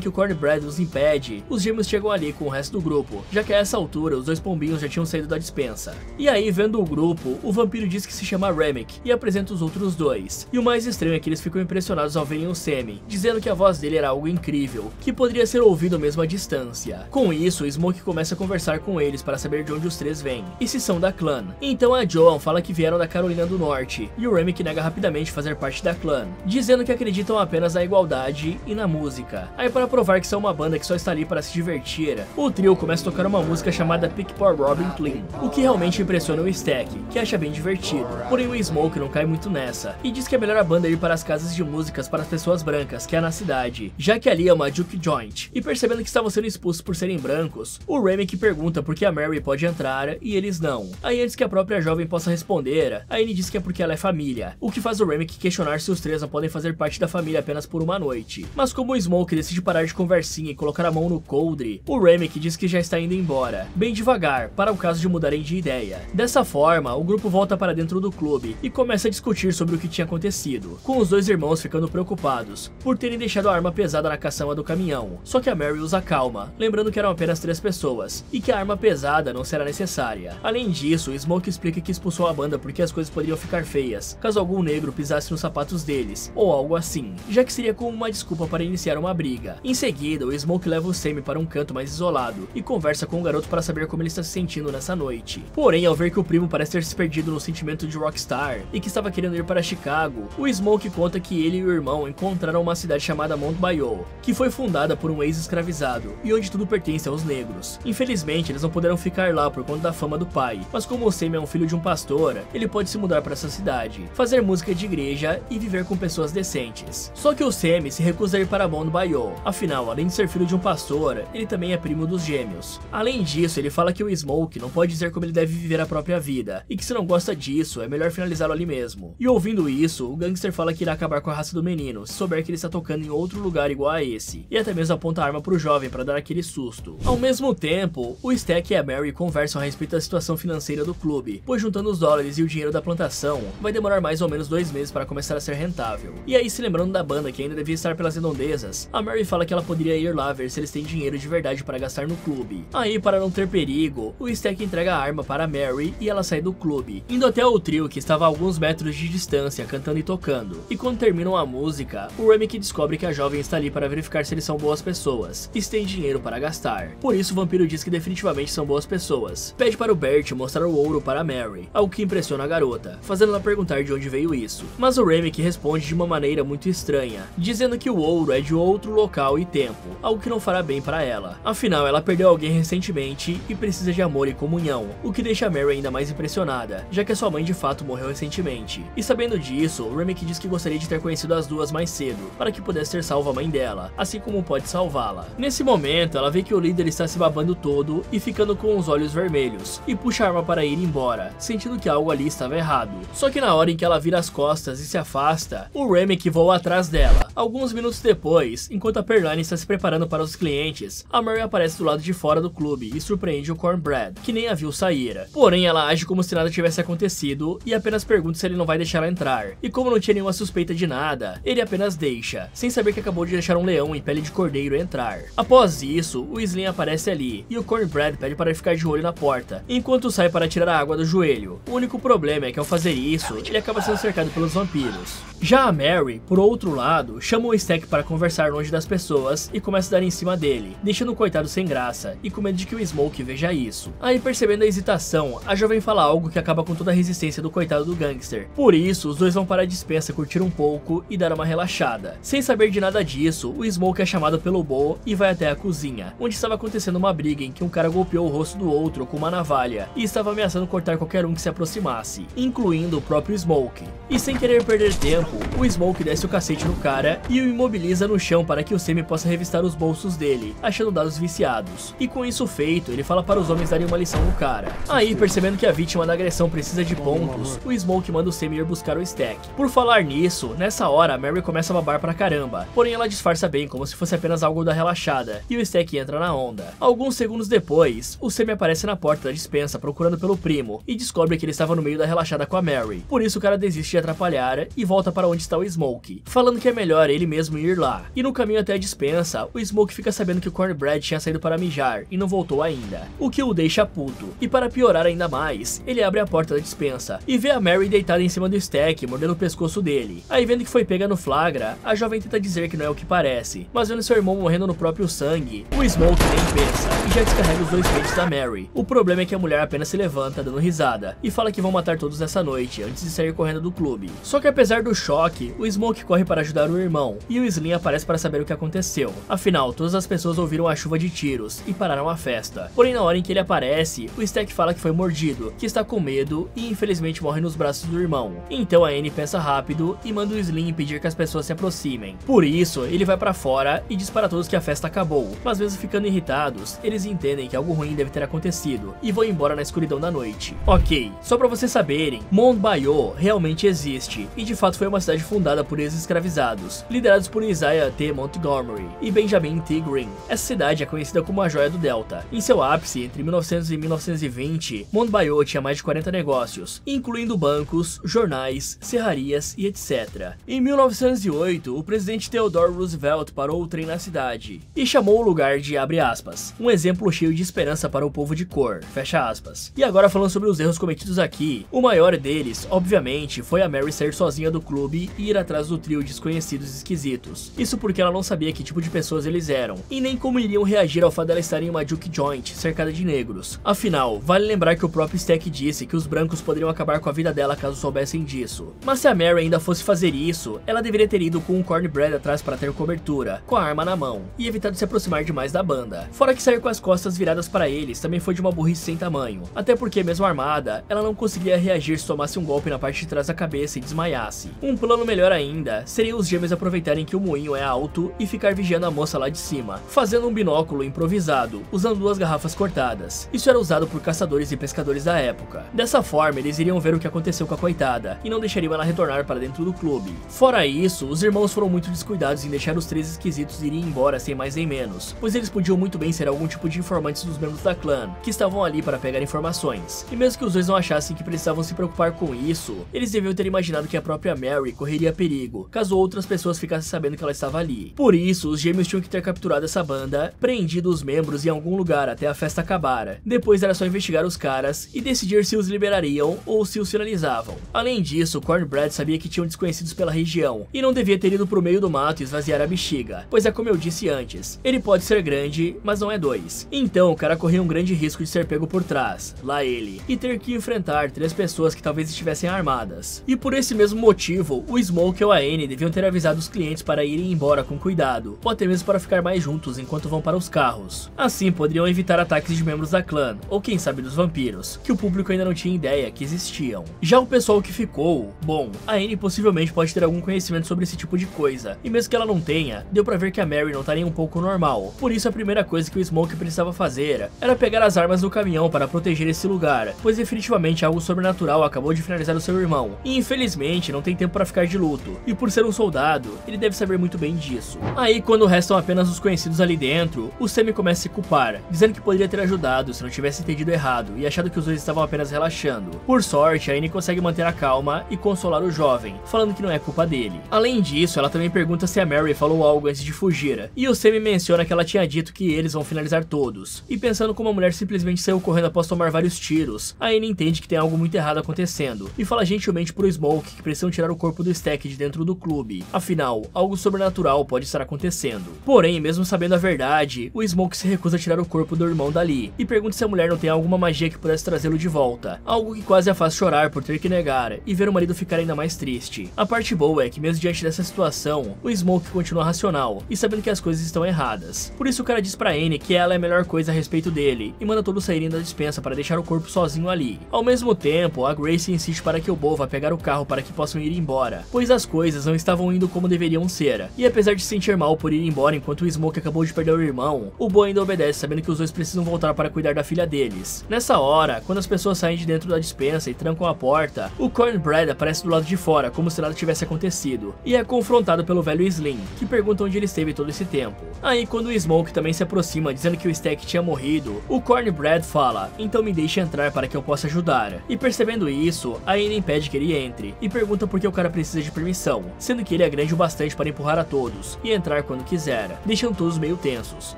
que o Cornbread os impede, os gêmeos chegam ali com o resto do grupo, já que a essa altura os dois pombinhos já tinham saído da dispensa. E aí, vendo o grupo, o vampiro diz que se chama Remick e apresenta os outros dois. E o mais estranho é que eles ficam impressionados ao verem o Sammy, dizendo que a voz dele era algo incrível, que poderia ser ouvido mesmo à distância. Com isso, Smoke começa a conversar com eles para saber de onde os três vêm, e se são da clã. Então a Joan fala que vieram da Carolina do Norte, e o Remick nega rapidamente fazer parte da clã, dizendo que acreditam apenas na igualdade e na música. Aí, para provar que são uma banda que só está ali para se divertir, o trio começa a tocar uma música chamada Pick Poor Robin Clean, o que realmente impressiona o Stack, que acha bem divertido. Porém o Smoke não cai muito nessa, e diz que é melhor a banda ir para as casas de músicas para as pessoas brancas, que é na cidade, já que ali é uma juke joint. E percebendo que estavam sendo expulsos por serem brancos, o Remick pergunta por que a Mary pode entrar e eles não. Aí, antes que a própria jovem possa responder, a Annie diz que é porque ela é família, o que faz o Remick questionar se os três não podem fazer parte da família apenas por uma noite. Mas como o Smoke decide parar de conversinha e colocar a mão no coldre, o Remick diz que já está indo embora, bem devagar, para o caso de mudarem de ideia. Dessa forma, o grupo volta para dentro do clube e começa a discutir sobre o que tinha acontecido, com os dois irmãos ficando preocupados por terem deixado a arma pesada na caçamba do caminhão. Só que a Mary os acalma, lembrando que eram apenas 3 pessoas e que a arma pesada não será necessária. Além disso, o Smoke explica que expulsou a banda porque as coisas poderiam ficar feias caso algum negro pisasse nos sapatos deles, ou algo assim, já que seria como uma desculpa para iniciar uma briga. Em seguida, o Smoke leva o Sammy para um canto mais isolado e conversa com o garoto para saber como ele está se sentindo nessa noite. Porém, ao ver que o primo parece ter se perdido no sentimento de rockstar e que estava querendo ir para Chicago, o Smoke conta que ele e o irmão encontraram uma cidade chamada Mount Bayou, que foi fundada por um ex-escravizado e onde tudo pertence aos negros. Infelizmente, eles não puderam ficar lá por conta da fama do pai, mas como o Sammy é um filho de um pastor, ele pode se mudar para essa cidade, fazer música de igreja e viver com pessoas decentes. Só que o Sammy se recusa a ir para Mount Bayou, afinal, além de ser filho de um pastor, ele também é primo dos gêmeos. Além disso, ele fala que o Smoke não pode dizer como ele deve viver a própria vida, e que se não gosta disso, é melhor finalizá-lo ali mesmo. E ouvindo isso, o gangster fala que irá acabar com a raça do menino, se souber que ele está tocando em outro lugar igual a esse, e até mesmo aponta a arma pro jovem para dar aquele susto. Ao mesmo tempo, o Stack e a Mary conversam a respeito da situação financeira do clube, pois juntando os dólares e o dinheiro da plantação, vai demorar mais ou menos 2 meses para começar a ser rentável. E aí, se lembrando da banda que ainda devia estar pelas redondezas, a Mary fala que ela poderia ir lá ver se eles têm dinheiro de verdade para gastar no clube. Aí, para não ter perigo, o Stack entrega a arma para a Mary e ela sai do clube, indo até o trio que estava a alguns metros de distância, cantando e tocando. E quando terminam a música, o Remick descobre que a jovem está ali para verificar se eles são boas pessoas e se tem dinheiro para gastar. Por isso, o vampiro diz que definitivamente são boas pessoas. Pede para o Bert mostrar o ouro para a Mary, algo que impressiona a garota, fazendo ela perguntar de onde veio isso. Mas o Remick responde de uma maneira muito estranha, dizendo que o ouro é de outro local e tempo, algo que não fará bem para ela. Afinal, ela perdeu alguém recentemente e precisa de amor e comunhão, o que deixa a Mary ainda mais impressionada, já que a sua mãe de fato morreu recentemente. E sabendo disso, o Remick diz que gostaria de ter conhecido as duas mais cedo, para que pudesse ter salvo a mãe dela, assim como pode salvá-la. Nesse momento, ela vê que o líder está se babando todo e ficando com os olhos vermelhos, e puxa a arma para ir embora, sentindo que algo ali estava errado. Só que na hora em que ela vira as costas e se afasta, o Remick voa atrás dela. Alguns minutos depois, enquanto a Perline está se preparando para os clientes, a Mary aparece do lado de fora do clube e surpreende o Cornbread, que nem a viu sair. Porém, ela age como se nada tivesse acontecido e apenas pergunta se ele não vai deixar ela entrar. E como não tinha nenhuma suspeita de nada, ele apenas deixa, sem saber que acabou de deixar um leão em pele de cordeiro entrar. Após isso, o Slim aparece ali e o Cornbread pede para ficar de olho na porta, enquanto sai para tirar a água do joelho. O único problema é que ao fazer isso, ele acaba sendo cercado pelos vampiros. Já a Mary, por outro lado, chama o Stack para conversar longe das pessoas e começa a dar em cima dele, deixando o coitado sem graça e com medo de que o Smoke veja isso. Aí, percebendo a hesitação, a jovem fala algo que acaba com toda a resistência do coitado do gangster. Por isso, os dois vão para a dispensa curtir um pouco e dar uma relaxada. Sem saber de nada disso, o Smoke é chamado pelo Bo e vai até a cozinha, onde estava acontecendo uma briga em que um cara golpeou o rosto do outro com uma navalha e estava ameaçando cortar qualquer um que se aproximasse, incluindo o próprio Smoke. E sem querer perder tempo, o Smoke desce o cacete no cara e o imobiliza no chão para que o Sammy possa revistar os bolsos dele, achando dados viciados. E com isso feito, ele fala para os homens darem uma lição no cara. Aí, percebendo que a vítima da agressão precisa de pontos, o Smoke manda o Sammy ir buscar o Stack. Por falar nisso, nessa hora a Mary começa a babar pra caramba, porém ela disfarça bem como se fosse apenas algo da relaxada, e o Stack entra na onda. Alguns segundos depois, o Sammy aparece na porta da dispensa procurando pelo primo, e descobre que ele estava no meio da relaxada nada com a Mary. Por isso o cara desiste de atrapalhar e volta para onde está o Smoke, falando que é melhor ele mesmo ir lá. E no caminho até a despensa, o Smoke fica sabendo que o Cornbread tinha saído para mijar e não voltou ainda, o que o deixa puto. E para piorar ainda mais, ele abre a porta da despensa e vê a Mary deitada em cima do Stack, mordendo o pescoço dele. Aí, vendo que foi pega no flagra, a jovem tenta dizer que não é o que parece, mas vendo seu irmão morrendo no próprio sangue, o Smoke nem pensa e já descarrega os dois peitos da Mary. O problema é que a mulher apenas se levanta dando risada e fala que vão matar todos nessa noite antes de sair correndo do clube. Só que apesar do choque, o Smoke corre para ajudar o irmão e o Slim aparece para saber o que aconteceu. Afinal, todas as pessoas ouviram a chuva de tiros e pararam a festa. Porém, na hora em que ele aparece, o Stack fala que foi mordido, que está com medo e infelizmente morre nos braços do irmão. Então a Annie pensa rápido e manda o Slim impedir que as pessoas se aproximem. Por isso, ele vai para fora e diz para todos que a festa acabou, mas mesmo ficando irritados, eles entendem que algo ruim deve ter acontecido e vão embora na escuridão da noite. Ok, só para vocês saberem, Mont Bayou realmente existe e de fato foi uma cidade fundada por ex-escravizados, liderados por Isaiah T. Montgomery e Benjamin T. Green. Essa cidade é conhecida como a Joia do Delta. Em seu ápice, entre 1900 e 1920, Mont Bayou tinha mais de 40 negócios, incluindo bancos, jornais, serrarias e etc. Em 1908, o presidente Theodore Roosevelt parou o trem na cidade e chamou o lugar de, abre aspas, um exemplo cheio de esperança para o povo de cor, fecha aspas. E agora falando sobre os erros cometidos aqui, o maior deles, obviamente, foi a Mary sair sozinha do clube e ir atrás do trio desconhecidos e esquisitos. Isso porque ela não sabia que tipo de pessoas eles eram, e nem como iriam reagir ao fato dela estar em uma juke joint, cercada de negros. Afinal, vale lembrar que o próprio Stack disse que os brancos poderiam acabar com a vida dela caso soubessem disso. Mas se a Mary ainda fosse fazer isso, ela deveria ter ido com um Cornbread atrás para ter cobertura, com a arma na mão, e evitado se aproximar demais da banda. Fora que sair com as costas viradas para eles também foi de uma burrice sem tamanho, até porque mesmo armada, ela não conseguiria reagir se tomasse um golpe na parte de trás da cabeça e desmaiasse. Um plano melhor ainda seria os gêmeos aproveitarem que o moinho é alto e ficar vigiando a moça lá de cima, fazendo um binóculo improvisado, usando duas garrafas cortadas. Isso era usado por caçadores e pescadores da época. Dessa forma, eles iriam ver o que aconteceu com a coitada e não deixariam ela retornar para dentro do clube. Fora isso, os irmãos foram muito descuidados em deixar os três esquisitos irem embora sem mais nem menos, pois eles podiam muito bem ser algum tipo de informantes dos membros da clã, que estavam ali para pegar informações. E mesmo que os dois não achassem que precisavam se preocupar com isso, eles deviam ter imaginado que a própria Mary correria perigo, caso outras pessoas ficassem sabendo que ela estava ali. Por isso, os gêmeos tinham que ter capturado essa banda, prendido os membros em algum lugar até a festa acabar. Depois era só investigar os caras e decidir se os liberariam ou se os finalizavam. Além disso, Cornbread sabia que tinham desconhecidos pela região e não devia ter ido pro meio do mato e esvaziar a bexiga, pois é como eu disse antes, ele pode ser grande, mas não é dois. Então o cara corria um grande risco de ser pego por trás, lá ele, e ter que enfrentar três pessoas que talvez estivessem armadas. E por esse mesmo motivo, o Smoke ou a Annie deviam ter avisado os clientes para irem embora com cuidado, ou até mesmo para ficar mais juntos enquanto vão para os carros. Assim poderiam evitar ataques de membros da clã, ou quem sabe dos vampiros, que o público ainda não tinha ideia que existiam. Já o pessoal que ficou, bom, a Annie possivelmente pode ter algum conhecimento sobre esse tipo de coisa, e mesmo que ela não tenha, deu pra ver que a Mary não tá nem um pouco normal. Por isso a primeira coisa que o Smoke precisava fazer era pegar as armas do caminhão para proteger esse lugar, pois definitivamente algo sobrenatural acabou de finalizar o seu irmão, e infelizmente não tem tempo para ficar de luto, e por ser um soldado, ele deve saber muito bem disso. Aí quando restam apenas os conhecidos ali dentro, o Sammy começa a se culpar, dizendo que poderia ter ajudado se não tivesse entendido errado e achado que os dois estavam apenas relaxando. Por sorte, a Annie consegue manter a calma e consolar o jovem, falando que não é culpa dele. Além disso, ela também pergunta se a Mary falou algo antes de fugir, e o Sammy menciona que ela tinha dito que eles vão finalizar todos. E pensando como a mulher simplesmente saiu correndo após tomar vários tiros, a Annie entende que tem algo muito errado acontecendo, e fala gentilmente pro Smoke que precisam tirar o corpo do Stack de dentro do clube. Afinal, algo sobrenatural pode estar acontecendo. Porém, mesmo sabendo a verdade, o Smoke se recusa a tirar o corpo do irmão dali, e pergunta se a mulher não tem alguma magia que pudesse trazê-lo de volta, algo que quase a faz chorar por ter que negar, e ver o marido ficar ainda mais triste. A parte boa é que mesmo diante dessa situação, o Smoke continua racional, e sabendo que as coisas estão erradas. Por isso o cara diz pra Annie que ela é a melhor coisa a respeito dele, e manda todos saírem da despensa para deixar o corpo sozinho ali. Ao mesmo tempo, a Grace insiste para que o Bo vá pegar o carro para que possam ir embora, pois as coisas não estavam indo como deveriam ser, e apesar de se sentir mal por ir embora enquanto o Smoke acabou de perder o irmão, o Bo ainda obedece sabendo que os dois precisam voltar para cuidar da filha deles. Nessa hora, quando as pessoas saem de dentro da despensa e trancam a porta, o Cornbread aparece do lado de fora como se nada tivesse acontecido, e é confrontado pelo velho Slim, que pergunta onde ele esteve todo esse tempo. Aí quando o Smoke também se aproxima dizendo que o Stack tinha morrido, o Cornbread fala, então me deixe entrar para que eu possa ajudar. E percebendo isso, a Anne impede que ele entre e pergunta por que o cara precisa de permissão, sendo que ele é grande o bastante para empurrar a todos e entrar quando quiser, deixando todos meio tensos.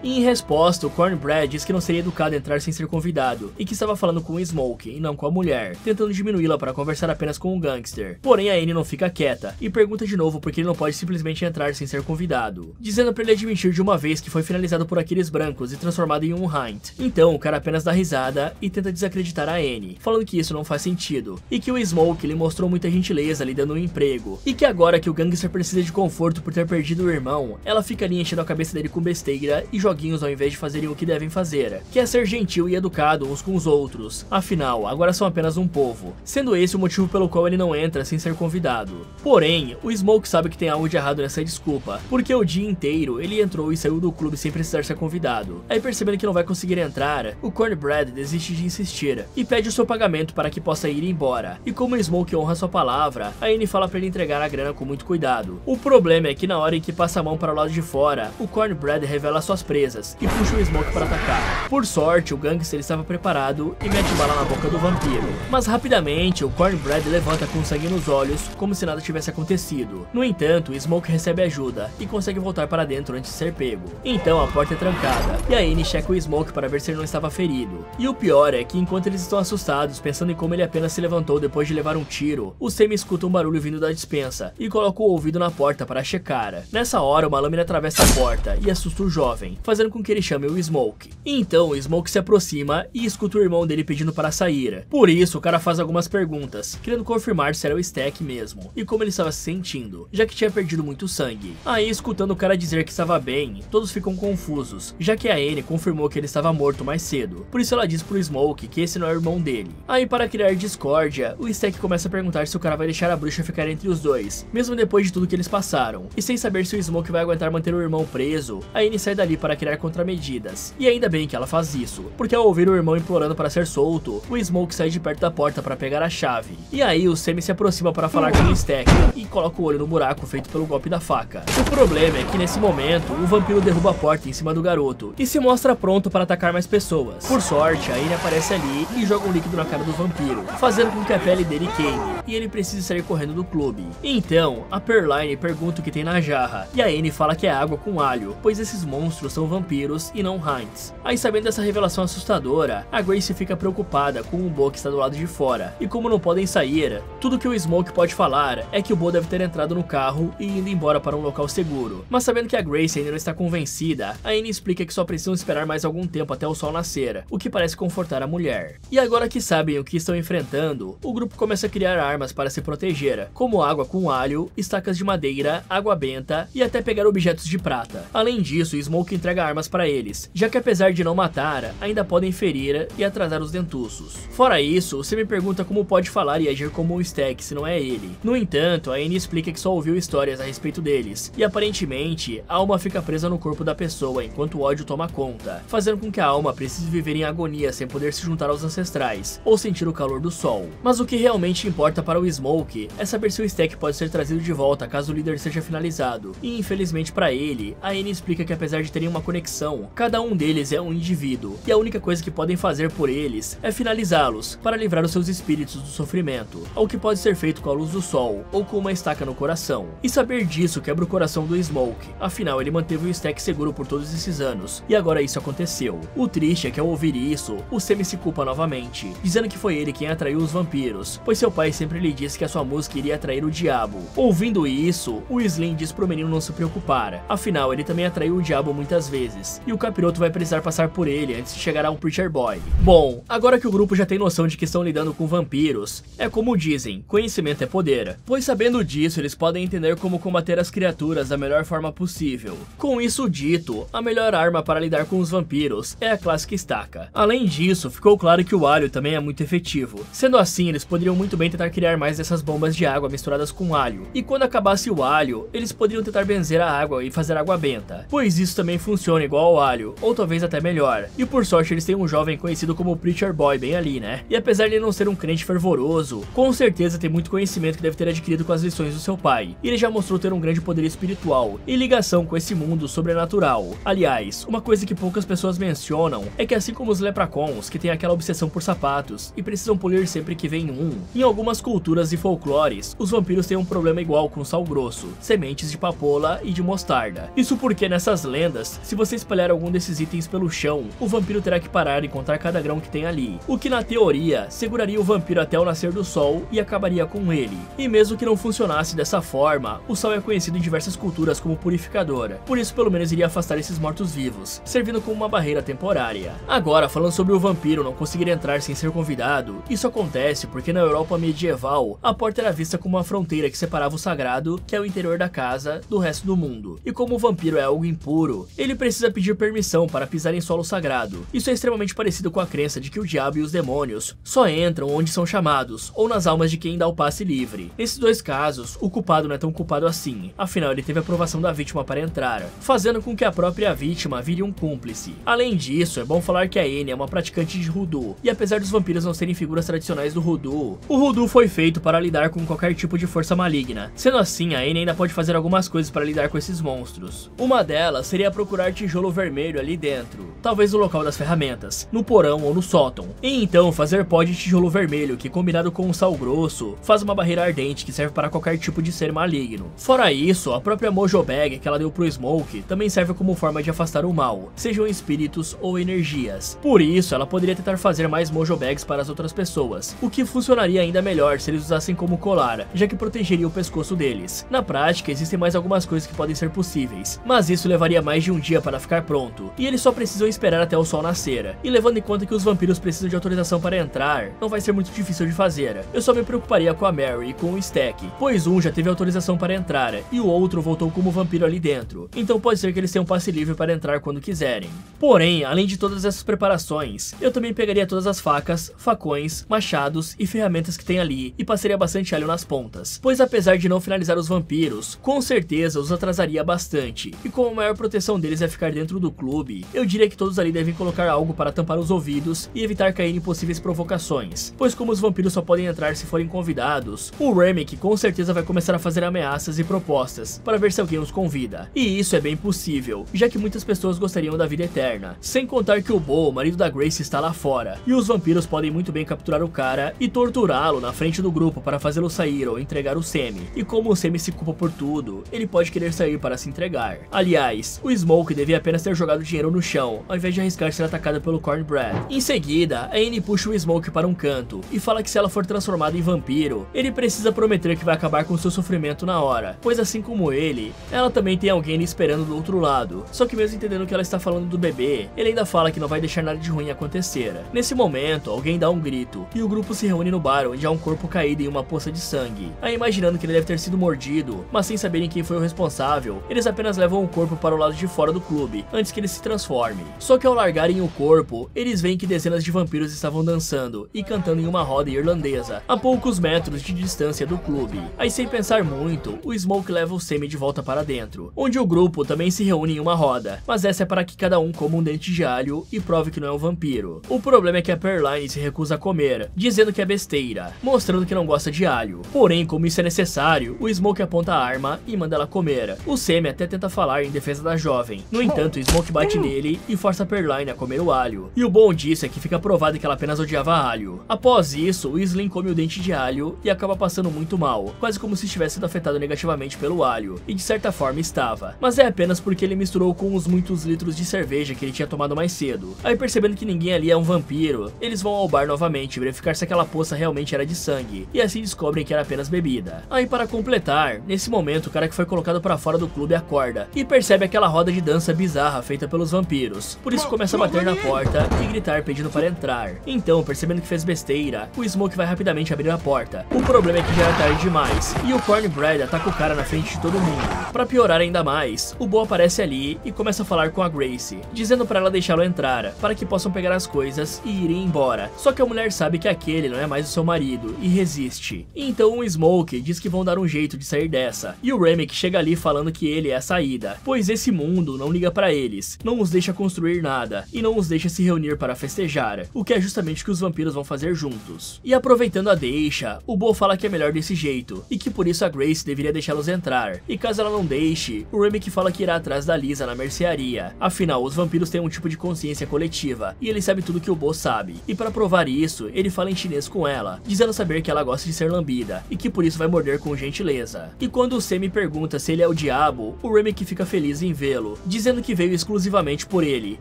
E em resposta, o Cornbread diz que não seria educado entrar sem ser convidado e que estava falando com o Smoke e não com a mulher, tentando diminuí-la para conversar apenas com o gangster. Porém, a Anne não fica quieta e pergunta de novo por que ele não pode simplesmente entrar sem ser convidado, dizendo para ele admitir de uma vez que foi finalizado por aqueles brancos e transformado em um Hunt. Então, o cara apenas dá risada e tenta desacreditar a Anne, falando que isso não faz sentido e que o Smoke lhe mostrou muita gentileza lhe dando um emprego e que agora que o gangster precisa de conforto por ter perdido o irmão, ela fica ali enchendo a cabeça dele com besteira e joguinhos ao invés de fazerem o que devem fazer, que é ser gentil e educado uns com os outros. Afinal, agora são apenas um povo, sendo esse o motivo pelo qual ele não entra sem ser convidado. Porém, o Smoke sabe que tem algo de errado nessa desculpa, porque o dia inteiro ele entrou e saiu do clube sem precisar ser convidado. Aí, percebendo que não vai conseguir entrar, o Cornbread desiste de insistir e pede o seu pagamento para que possa ir embora. E como o Smoke honra sua palavra, a Anne fala para ele entregar a grana com muito cuidado. O problema é que na hora em que passa a mão para o lado de fora, o Cornbread revela suas presas e puxa o Smoke para atacar. Por sorte, o gangster estava preparado e mete bala na boca do vampiro. Mas rapidamente, o Cornbread levanta com sangue nos olhos, como se nada tivesse acontecido. No entanto, o Smoke recebe ajuda e consegue voltar para dentro antes de ser pego. Então a porta é trancada e a Anne checa o Smoke para ver se ele não estava ferido. E o pior é que enquanto eles estão assustados, pensando em como ele apenas se levantou depois de levar um tiro, o Sam escuta um barulho vindo da despensa e coloca o ouvido na porta para checar. Nessa hora, uma lâmina atravessa a porta e assusta o jovem, fazendo com que ele chame o Smoke. E então o Smoke se aproxima e escuta o irmão dele pedindo para sair. Por isso, o cara faz algumas perguntas, querendo confirmar se era o Stack mesmo e como ele estava se sentindo, já que tinha perdido muito sangue. Aí, escutando o cara dizer que estava bem, todos ficam confusos, já que a Anne confirmou que ele estava morto mais cedo. Por isso ela diz pro Smoke que esse não é o irmão dele. Aí, para criar discórdia, o Stack começa a perguntar se o cara vai deixar a bruxa ficar entre os dois, mesmo depois de tudo que eles passaram. E sem saber se o Smoke vai aguentar manter o irmão preso, a Anne sai dali para criar contramedidas. E ainda bem que ela faz isso, porque ao ouvir o irmão implorando para ser solto, o Smoke sai de perto da porta para pegar a chave. E aí o Sam se aproxima para falar com o Stack e coloca o olho no buraco feito pelo golpe da faca. O problema é que nesse momento, o vampiro derruba a porta em cima do garoto e se mostra pronto para atacar mais pessoas. Por sorte, a Anne aparece ali e joga um líquido na cara do vampiro, fazendo com que a pele dele queime e ele precise sair correndo do clube. Então, a Pearline pergunta o que tem na jarra e a Anne fala que é água com alho, pois esses monstros são vampiros e não Hunts. Aí, sabendo dessa revelação assustadora, a Grace fica preocupada com o Bo que está do lado de fora e como não podem sair, tudo que o Smoke pode falar é que o Bo deve ter entrado no carro e indo embora para um local seguro. Mas sabendo que a Grace ainda não está convencida, a Anne explica que só precisam esperar mais algum tempo até o sol nascer, o que parece confortar a mulher. E agora que sabem o que estão enfrentando, o grupo começa a criar armas para se proteger, como água com alho, estacas de madeira, água benta e até pegar objetos de prata. Além disso, Smoke entrega armas para eles, já que apesar de não matar, ainda podem ferir e atrasar os dentuços. Fora isso, você me pergunta como pode falar e agir como um Stack se não é ele. No entanto, a Anne explica que só ouviu histórias a respeito deles, e aparentemente, a alma fica presa no corpo da pessoa enquanto o ódio toma conta, fazendo com que a alma precise viver em agonia sem poder se juntar aos ancestrais, ou sentir o calor do sol. Mas o que realmente importa para o Smoke é saber se o Stack pode ser trazido de volta caso o líder seja finalizado, e infelizmente para ele, a Anne explica que apesar de terem uma conexão, cada um deles é um indivíduo, e a única coisa que podem fazer por eles é finalizá-los, para livrar os seus espíritos do sofrimento, ao que pode ser feito com a luz do sol, ou com uma estaca no coração. E saber disso quebra o coração do Smoke, afinal ele manteve o Stack seguro por todos esses anos, e agora isso aconteceu. O triste é que ao ouvir isso, o Sam se culpa novamente, dizendo que foi ele quem atraiu os vampiros, pois seu pai sempre lhe disse que a sua música iria atrair o diabo. Ouvindo isso, o Slim diz pro menino não se preocupar, afinal ele também atraiu o diabo muitas vezes, e o capiroto vai precisar passar por ele antes de chegar ao Preacher Boy. Bom, agora que o grupo já tem noção de que estão lidando com vampiros, é como dizem, conhecimento é poder, pois sabendo disso eles podem entender como combater as criaturas da melhor forma possível. Com isso dito, a melhor arma para lidar com os vampiros é a clássica estaca. Além disso, ficou claro que o alho também é muito efetivo. Sendo assim, eles poderiam muito bem tentar criar mais dessas bombas de água misturadas com alho, e quando acabasse o alho, eles poderiam tentar benzer a água e fazer água benta, pois isso também funciona igual ao alho, ou talvez até melhor. E por sorte eles têm um jovem conhecido como Preacher Boy bem ali, né? E apesar de ele não ser um crente fervoroso, com certeza tem muito conhecimento que deve ter adquirido com as lições do seu pai. E ele já mostrou ter um grande poder espiritual e ligação com esse mundo sobrenatural. Aliás, uma coisa que poucas pessoas mencionam é que assim como os lepracons, que têm aquela obsessão por sapatos e precisam polir sempre sempre que vem um. Em algumas culturas e folclores, os vampiros têm um problema igual com sal grosso, sementes de papoula e de mostarda. Isso porque nessas lendas, se você espalhar algum desses itens pelo chão, o vampiro terá que parar e contar cada grão que tem ali, o que na teoria seguraria o vampiro até o nascer do sol e acabaria com ele. E mesmo que não funcionasse dessa forma, o sal é conhecido em diversas culturas como purificador, por isso pelo menos iria afastar esses mortos-vivos, servindo como uma barreira temporária. Agora, falando sobre o vampiro não conseguir entrar sem ser convidado, isso acontece porque na Europa medieval, a porta era vista como uma fronteira que separava o sagrado, que é o interior da casa, do resto do mundo. E como o vampiro é algo impuro, ele precisa pedir permissão para pisar em solo sagrado. Isso é extremamente parecido com a crença de que o diabo e os demônios só entram onde são chamados, ou nas almas de quem dá o passe livre. Nesses dois casos, o culpado não é tão culpado assim, afinal ele teve a aprovação da vítima para entrar, fazendo com que a própria vítima vire um cúmplice. Além disso, é bom falar que a Anne é uma praticante de Voodoo, e apesar dos vampiros não serem figuras tradicionais do Voodoo, o Voodoo foi feito para lidar com qualquer tipo de força maligna. Sendo assim, a Anne ainda pode fazer algumas coisas para lidar com esses monstros. Uma delas seria procurar tijolo vermelho ali dentro, talvez no local das ferramentas, no porão ou no sótão, e então fazer pó de tijolo vermelho que, combinado com um sal grosso, faz uma barreira ardente que serve para qualquer tipo de ser maligno. Fora isso, a própria Mojo Bag que ela deu pro Smoke também serve como forma de afastar o mal, sejam espíritos ou energias. Por isso, ela poderia tentar fazer mais Mojo Bags para as outras pessoas, o que funcionaria ainda melhor se eles usassem como colar, já que protegeria o pescoço deles. Na prática, existem mais algumas coisas que podem ser possíveis, mas isso levaria mais de um dia para ficar pronto, e eles só precisam esperar até o sol nascer. E levando em conta que os vampiros precisam de autorização para entrar, não vai ser muito difícil de fazer. Eu só me preocuparia com a Mary e com o Stack, pois um já teve autorização para entrar, e o outro voltou como vampiro ali dentro, então pode ser que eles tenham passe livre para entrar quando quiserem. Porém, além de todas essas preparações, eu também pegaria todas as facas, facões, machados e ferramentas que tem ali, e passaria bastante alho nas pontas, pois apesar de não finalizar os vampiros, com certeza os atrasaria bastante, e como a maior proteção deles é ficar dentro do clube, eu diria que todos ali devem colocar algo para tampar os ouvidos e evitar cair em possíveis provocações, pois como os vampiros só podem entrar se forem convidados, o Remick com certeza vai começar a fazer ameaças e propostas para ver se alguém os convida, e isso é bem possível, já que muitas pessoas gostariam da vida eterna, sem contar que o Bo, o marido da Grace, está lá fora, e os vampiros podem muito bem capturar o cara e torturá-lo na frente do grupo para fazê-lo sair ou entregar o Semi, e como o Semi se culpa por tudo, ele pode querer sair para se entregar. Aliás, o Smoke devia apenas ter jogado dinheiro no chão, ao invés de arriscar ser atacada pelo Cornbread. Em seguida, a Anne puxa o Smoke para um canto, e fala que se ela for transformada em vampiro, ele precisa prometer que vai acabar com seu sofrimento na hora, pois assim como ele, ela também tem alguém esperando do outro lado. Só que mesmo entendendo que ela está falando do bebê, ele ainda fala que não vai deixar nada de ruim acontecer. Nesse momento, alguém dá um grito, e o grupo se reúne no bar onde há um corpo caído em uma poça de sangue. Aí imaginando que ele deve ter sido mordido, mas sem saberem quem foi o responsável, eles apenas levam o corpo para o lado de fora do clube, antes que ele se transforme. Só que ao largarem o corpo, eles veem que dezenas de vampiros estavam dançando e cantando em uma roda irlandesa, a poucos metros de distância do clube. Aí sem pensar muito, o Smoke leva o Semi de volta para dentro, onde o grupo também se reúne em uma roda, mas essa é para que cada um coma um dente de alho e prove que não é um vampiro. O problema é que a Pearline se recusa a comer, dizendo que é besteira, mostrando que não gosta de alho. Porém, como isso é necessário, o Smoke aponta a arma e manda ela comer. O Semi até tenta falar em defesa da jovem, no entanto, o Smoke bate nele e força a Pearline a comer o alho. E o bom disso é que fica provado que ela apenas odiava alho. Após isso, o Slim come o dente de alho e acaba passando muito mal, quase como se estivesse sido afetado negativamente pelo alho, e de certa forma estava, mas é apenas porque ele misturou com os muitos litros de cerveja que ele tinha tomado mais cedo. Aí percebendo que ninguém ali é um vampiro, eles vão ao bar novamente verificar se aquela poça realmente era de sangue, e assim descobrem que era apenas bebida. Aí para completar, nesse momento o cara que foi colocado para fora do clube acorda, e percebe aquela roda de dança bizarra feita pelos vampiros, por isso começa a bater na porta e gritar pedindo para entrar. Então, percebendo que fez besteira, o Smoke vai rapidamente abrir a porta. O problema é que já era tarde demais, e o Cornbread ataca o cara na frente de todo mundo. Pra piorar ainda mais, o Bo aparece ali e começa a falar com a Grace, dizendo para ela deixá-lo entrar, para que possam pegar as coisas e irem embora. Só que a mulher sabe que aquele não é mais o seu marido e resiste. Então o Smoke diz que vão dar um jeito de sair dessa, e o Remick chega ali falando que ele é a saída, pois esse mundo não liga pra eles, não os deixa construir nada e não os deixa se reunir para festejar, o que é justamente o que os vampiros vão fazer juntos. E aproveitando a deixa, o Bo fala que é melhor desse jeito, e que por isso a Grace deveria deixá-los entrar, e caso ela não deixe, o Remick fala que irá atrás da Lisa na mercearia. Afinal, os vampiros têm um tipo de consciência coletiva, e ele sabe tudo que o Bo sabe, e para provar isso, ele fala fala em chinês com ela, dizendo saber que ela gosta de ser lambida e que por isso vai morder com gentileza. E quando o Sammy pergunta se ele é o diabo, o Remick fica feliz em vê-lo, dizendo que veio exclusivamente por ele.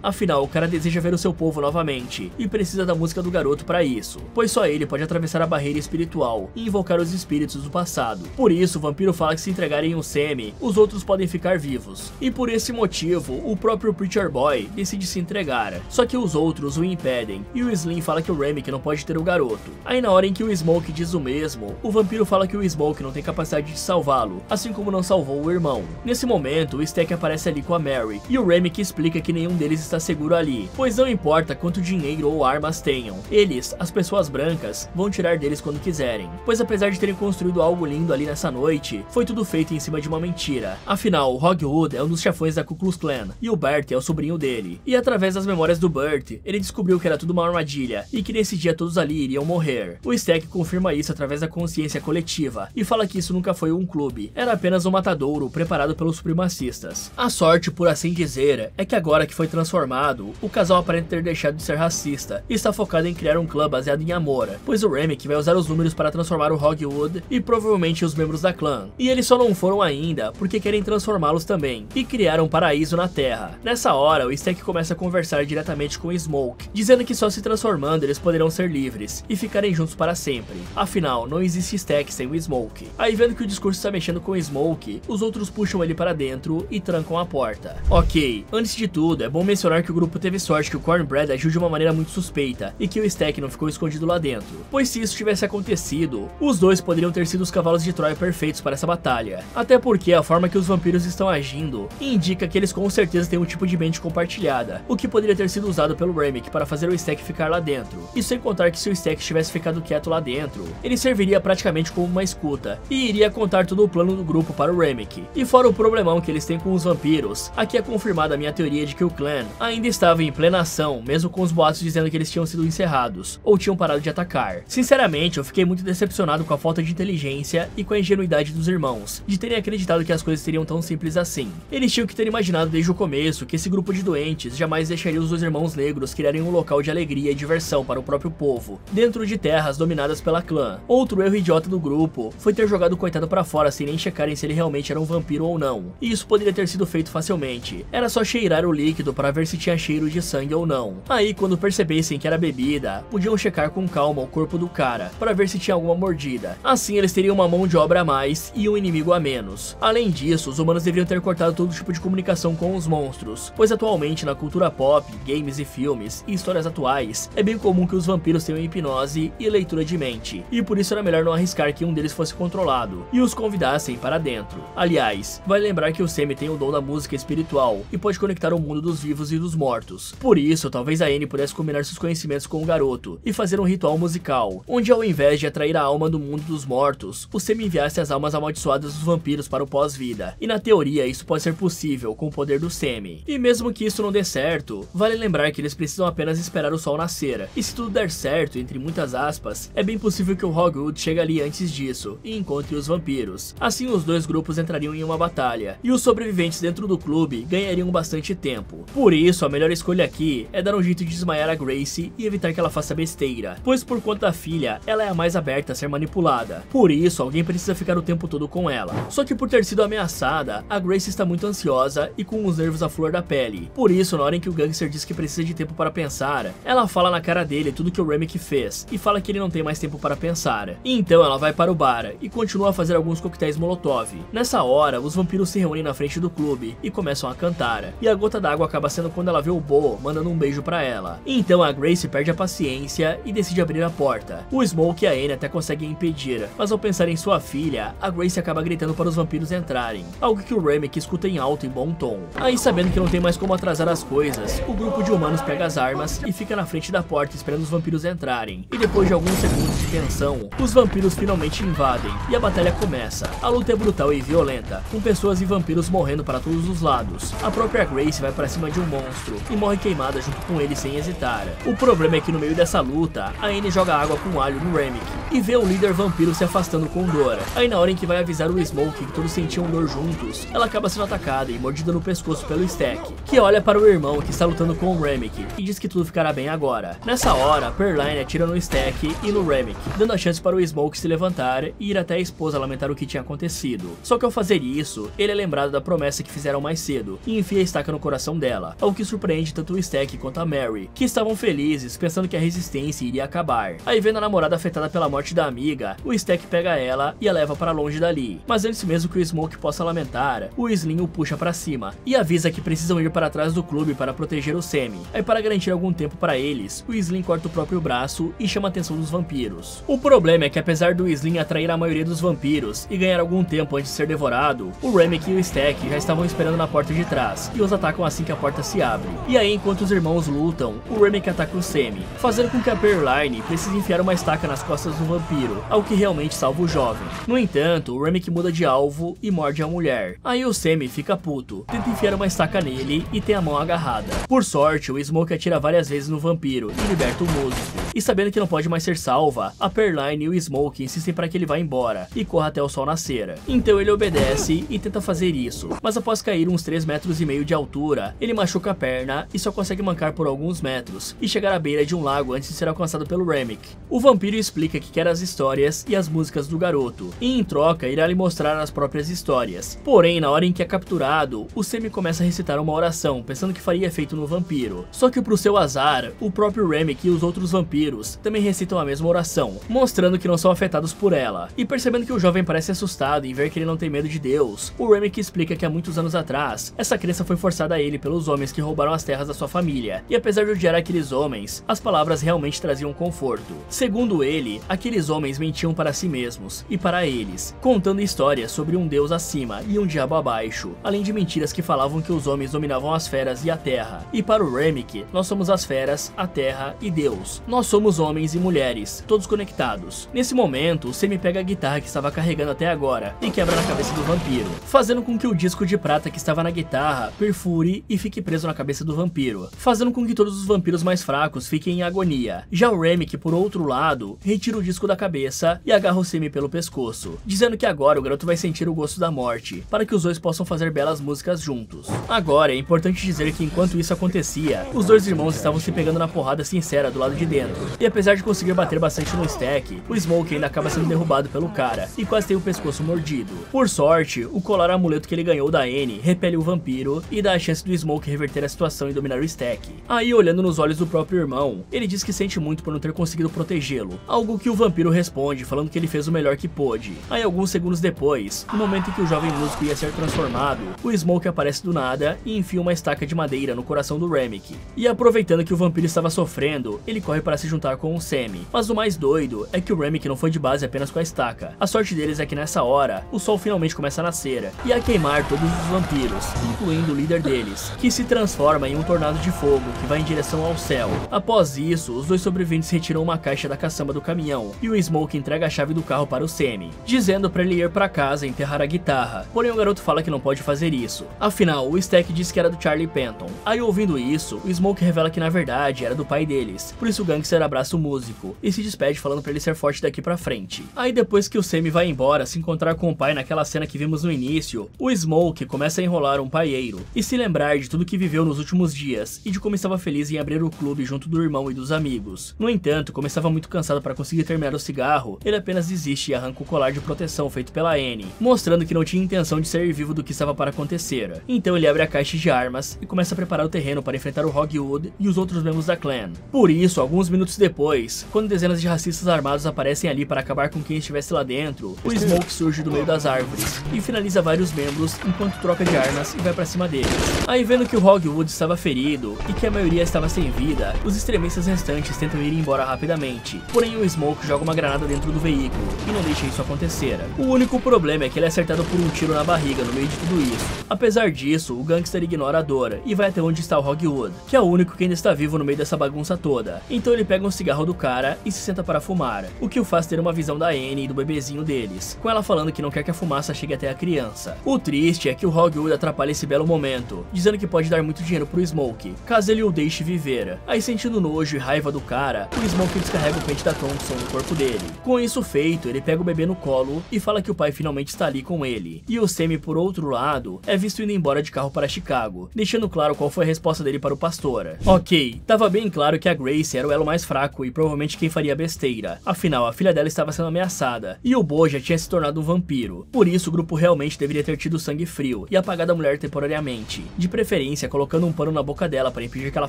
Afinal, o cara deseja ver o seu povo novamente e precisa da música do garoto para isso, pois só ele pode atravessar a barreira espiritual e invocar os espíritos do passado. Por isso, o vampiro fala que se entregarem o Sammy, os outros podem ficar vivos. E por esse motivo, o próprio Preacher Boy decide se entregar. Só que os outros o impedem, e o Slim fala que o Remick não pode ter o garoto. Aí na hora em que o Smoke diz o mesmo, o vampiro fala que o Smoke não tem capacidade de salvá-lo, assim como não salvou o irmão. Nesse momento, o Stack aparece ali com a Mary, e o Remick explica que nenhum deles está seguro ali, pois não importa quanto dinheiro ou armas tenham, eles, as pessoas brancas, vão tirar deles quando quiserem. Pois apesar de terem construído algo lindo ali nessa noite, foi tudo feito em cima de uma mentira. Afinal, o Hogwood é um dos chefões da Ku Klux Klan, e o Bert é o sobrinho dele. E através das memórias do Bert, ele descobriu que era tudo uma armadilha, e que nesse dia todos ali iriam morrer. O Stack confirma isso através da consciência coletiva, e fala que isso nunca foi um clube, era apenas um matadouro preparado pelos supremacistas. A sorte, por assim dizer, é que agora que foi transformado, o casal aparenta ter deixado de ser racista, e está focado em criar um clã baseado em amor, pois o Remick vai usar os números para transformar o Hogwood e provavelmente os membros da clã. E eles só não foram ainda porque querem transformá-los também, e criar um paraíso na Terra. Nessa hora, o Stack começa a conversar diretamente com o Smoke, dizendo que só se transformando eles poderão ser livres e ficarem juntos para sempre. Afinal, não existe Stack sem o Smoke. Aí vendo que o discurso está mexendo com o Smoke, os outros puxam ele para dentro e trancam a porta. Ok, antes de tudo, é bom mencionar que o grupo teve sorte que o Cornbread agiu de uma maneira muito suspeita e que o Stack não ficou escondido lá dentro, pois se isso tivesse acontecido, os dois poderiam ter sido os cavalos de Troia perfeitos para essa batalha. Até porque a forma que os vampiros estão agindo indica que eles com certeza têm um tipo de mente compartilhada, o que poderia ter sido usado pelo Remick para fazer o Stack ficar lá dentro. E sem contar que se o Stack tivesse ficado quieto lá dentro, ele serviria praticamente como uma escuta e iria contar todo o plano do grupo para o Remick. E fora o problemão que eles têm com os vampiros, aqui é confirmada a minha teoria de que o clã ainda estava em plena ação, mesmo com os boatos dizendo que eles tinham sido encerrados ou tinham parado de atacar. Sinceramente, eu fiquei muito decepcionado com a falta de inteligência e com a ingenuidade dos irmãos, de terem acreditado que as coisas seriam tão simples assim. Eles tinham que ter imaginado desde o começo que esse grupo de doentes jamais deixaria os dois irmãos negros criarem um local de alegria e diversão para o próprio povo, dentro de terras dominadas pela clã. Outro erro idiota do grupo foi ter jogado o coitado pra fora sem nem checarem se ele realmente era um vampiro ou não, e isso poderia ter sido feito facilmente. Era só cheirar o líquido para ver se tinha cheiro de sangue ou não. Aí, quando percebessem que era bebida, podiam checar com calma o corpo do cara, para ver se tinha alguma mordida. Assim, eles teriam uma mão de obra a mais e um inimigo a menos. Além disso, os humanos deveriam ter cortado todo tipo de comunicação com os monstros, pois atualmente na cultura pop, games e filmes, e histórias atuais, é bem comum que os vampiros tenham hipnose e leitura de mente, e por isso era melhor não arriscar que um deles fosse controlado, e os convidassem para dentro. Aliás, vale lembrar que o Sammy tem o dom da música espiritual, e pode conectar o mundo dos vivos e dos mortos. Por isso, talvez a Anne pudesse combinar seus conhecimentos com o garoto, e fazer um ritual musical, onde ao invés de atrair a alma do mundo dos mortos, o Sammy enviasse as almas amaldiçoadas dos vampiros para o pós-vida. E na teoria, isso pode ser possível com o poder do Sammy. E mesmo que isso não dê certo, vale lembrar que eles precisam apenas esperar o sol nascer. E se tudo der certo, entre muitas aspas, é bem possível que o Hogwood chegue ali antes disso e encontre os vampiros. Assim, os dois grupos entrariam em uma batalha, e os sobreviventes dentro do clube ganhariam bastante tempo. Por isso, a melhor escolha aqui é dar um jeito de desmaiar a Gracie e evitar que ela faça besteira, pois por conta da filha, ela é a mais aberta a ser manipulada. Por isso, alguém precisa ficar o tempo todo com ela. Só que por ter sido ameaçada, a Gracie está muito ansiosa e com os nervos à flor da pele. Por isso, na hora em que o gangster diz que precisa de tempo para pensar, ela fala na cara dele tudo que o Remick fez e fala que ele não tem mais tempo para pensar. E então ela vai para o bar e continua a fazer alguns coquetéis Molotov. Nessa hora, os vampiros se reúnem na frente do clube e começam a cantar. E a gota d'água acaba sendo quando ela vê o Bo mandando um beijo para ela. E então a Gracie perde a paciência e decide abrir a porta. O Smoke e a Anne até conseguem impedir, mas ao pensar em sua filha, a Gracie acaba gritando para os vampiros entrarem, algo que o Remick escuta em alto e bom tom. Aí, sabendo que não tem mais como atrasar as coisas, o grupo de humanos pega as armas e fica na frente da porta esperando os vampiros entrarem. E depois de alguns segundos de tensão, os vampiros finalmente invadem e a batalha começa. A luta é brutal e violenta, com pessoas e vampiros morrendo para todos os lados. A própria Gracie vai para cima de um monstro e morre queimada junto com ele sem hesitar. O problema é que no meio dessa luta, a Anne joga água com alho no Remick e vê o líder vampiro se afastando com dor. Aí na hora em que vai avisar o Smoke que todos sentiam dor juntos, ela acaba sendo atacada e mordida no pescoço pelo Stack, que olha para o irmão que está lutando com o Remick e diz que tudo ficará bem agora. Nessa hora, Perline é atira no Stack e no Remick, dando a chance para o Smoke se levantar e ir até a esposa lamentar o que tinha acontecido. Só que ao fazer isso, ele é lembrado da promessa que fizeram mais cedo e enfia a estaca no coração dela, algo que surpreende tanto o Stack quanto a Mary, que estavam felizes pensando que a resistência iria acabar. Aí vendo a namorada afetada pela morte da amiga, o Stack pega ela e a leva para longe dali, mas antes mesmo que o Smoke possa lamentar, o Slim o puxa para cima e avisa que precisam ir para trás do clube para proteger o Sammy. Aí para garantir algum tempo para eles, o Slim corta o próprio braço e chama a atenção dos vampiros. O problema é que apesar do Slim atrair a maioria dos vampiros e ganhar algum tempo antes de ser devorado, o Remick e o Stack já estavam esperando na porta de trás e os atacam assim que a porta se abre. E aí enquanto os irmãos lutam, o Remick ataca o Sammy, fazendo com que a Pearline precise enfiar uma estaca nas costas do vampiro, algo que realmente salva o jovem. No entanto, o Remick muda de alvo e morde a mulher. Aí o Sammy fica puto, tenta enfiar uma estaca nele e tem a mão agarrada. Por sorte, o Smoke atira várias vezes no vampiro e liberta o músico. E sabendo que não pode mais ser salva, a Pearline e o Smoke insistem para que ele vá embora e corra até o sol nascer. Então ele obedece e tenta fazer isso, mas após cair uns 3,5 metros de altura, ele machuca a perna e só consegue mancar por alguns metros e chegar à beira de um lago antes de ser alcançado pelo Remick. O vampiro explica que quer as histórias e as músicas do garoto, e em troca irá lhe mostrar as próprias histórias. Porém, na hora em que é capturado, o Sammy começa a recitar uma oração, pensando que faria efeito no vampiro. Só que pro seu azar, o próprio Remick e os outros vampiros também recitam a mesma oração, mostrando que não são afetados por ela. E percebendo que o jovem parece assustado em ver que ele não tem medo de Deus, o Remick explica que há muitos anos atrás, essa crença foi forçada a ele pelos homens que roubaram as terras da sua família, e apesar de odiar aqueles homens, as palavras realmente traziam conforto. Segundo ele, aqueles homens mentiam para si mesmos e para eles, contando histórias sobre um deus acima e um diabo abaixo, além de mentiras que falavam que os homens dominavam as feras e a terra. E para o Remick, nós somos as feras, a terra e Deus. Nós somos homens e mulheres, todos conectados. Nesse momento, o Sammy pega a guitarra que estava carregando até agora e quebra na cabeça do vampiro, fazendo com que o disco de prata que estava na guitarra perfure e fique preso na cabeça do vampiro, fazendo com que todos os vampiros mais fracos fiquem em agonia. Já o Remick, por outro lado, retira o disco da cabeça e agarra o Sammy pelo pescoço, dizendo que agora o garoto vai sentir o gosto da morte, para que os dois possam fazer belas músicas juntos. Agora, é importante dizer que enquanto isso acontecia, os dois irmãos estavam se pegando na porrada sincera do lado de dentro, e apesar de conseguir bater bastante no Stack, o Smoke ainda acaba sendo derrubado pelo cara, e quase tem o pescoço mordido. Por sorte, o colar amuleto que ele ganhou da Annie repele o vampiro e dá a chance do Smoke reverter a situação e dominar o Stack. Aí, olhando nos olhos do próprio irmão, ele diz que sente muito por não ter conseguido protegê-lo, algo que o vampiro responde falando que ele fez o melhor que pôde. Aí, alguns segundos depois, no momento em que o jovem músico ia ser transformado, o Smoke aparece do nada e enfia uma estaca de madeira no coração do Remick. E aproveitando que o vampiro estava sofrendo, ele corre para se juntar com o Sammy. Mas o mais doido é que o Remick não foi de base apenas com a estaca. A sorte deles é que nessa hora, o sol finalmente começa a nascer e a queimar todos os vampiros, incluindo o líder deles, que se transforma em um tornado de fogo que vai em direção ao céu. Após isso, os dois sobreviventes retiram uma caixa da caçamba do caminhão e o Smoke entrega a chave do carro para o Sammy, dizendo para ele ir para casa e enterrar a guitarra. Porém, o garoto fala que não pode fazer isso. Afinal, o Stack disse que era do Charlie Penton. Aí, ouvindo isso, o Smoke revela que na verdade era do pai deles. Por isso o gangster abraça o músico e se despede falando para ele ser forte daqui pra frente. Aí depois que o Sammy vai embora se encontrar com o pai naquela cena que vimos no início, o Smoke começa a enrolar um paieiro e se lembrar de tudo que viveu nos últimos dias e de como estava feliz em abrir o clube junto do irmão e dos amigos. No entanto, como estava muito cansado para conseguir terminar o cigarro, ele apenas desiste e arranca o colar de proteção feito pela Annie, mostrando que não tinha intenção de sair vivo do que estava para acontecer. Então ele abre a caixa de armas e começa a preparar o terreno para enfrentar o Hogwood e os outros membros da clã. Por isso, alguns minutos depois, quando dezenas de racistas armados aparecem ali para acabar com quem estivesse lá dentro, o Smoke surge do meio das árvores e finaliza vários membros enquanto troca de armas e vai para cima deles. Aí, vendo que o Hogwood estava ferido e que a maioria estava sem vida, os extremistas restantes tentam ir embora rapidamente. Porém, o Smoke joga uma granada dentro do veículo e não deixa isso acontecer. O único problema é que ele é acertado por um tiro na barriga no meio de tudo isso. Apesar disso, o gangster ignora a dor e vai até onde está o Hogwood, que é o único que ainda está vivo no meio dessa bagunça toda. Então ele pega um cigarro do cara e se senta para fumar, o que o faz ter uma visão da Annie e do bebezinho deles, com ela falando que não quer que a fumaça chegue até a criança. O triste é que o Hogwood atrapalha esse belo momento, dizendo que pode dar muito dinheiro pro Smoke, caso ele o deixe viver. Aí, sentindo nojo e raiva do cara, o Smoke descarrega o pente da Thompson no corpo dele. Com isso feito, ele pega o bebê no colo e fala que o pai finalmente está ali com ele. E o Sammy, por outro lado, é visto indo embora de carro para Chicago, deixando claro qual foi a resposta dele para o pastor. Ok, tava bem claro que a Grace era o elo mais mais fraco e provavelmente quem faria besteira. Afinal, a filha dela estava sendo ameaçada, e o Bo já tinha se tornado um vampiro. Por isso, o grupo realmente deveria ter tido sangue frio e apagado a mulher temporariamente, de preferência colocando um pano na boca dela para impedir que ela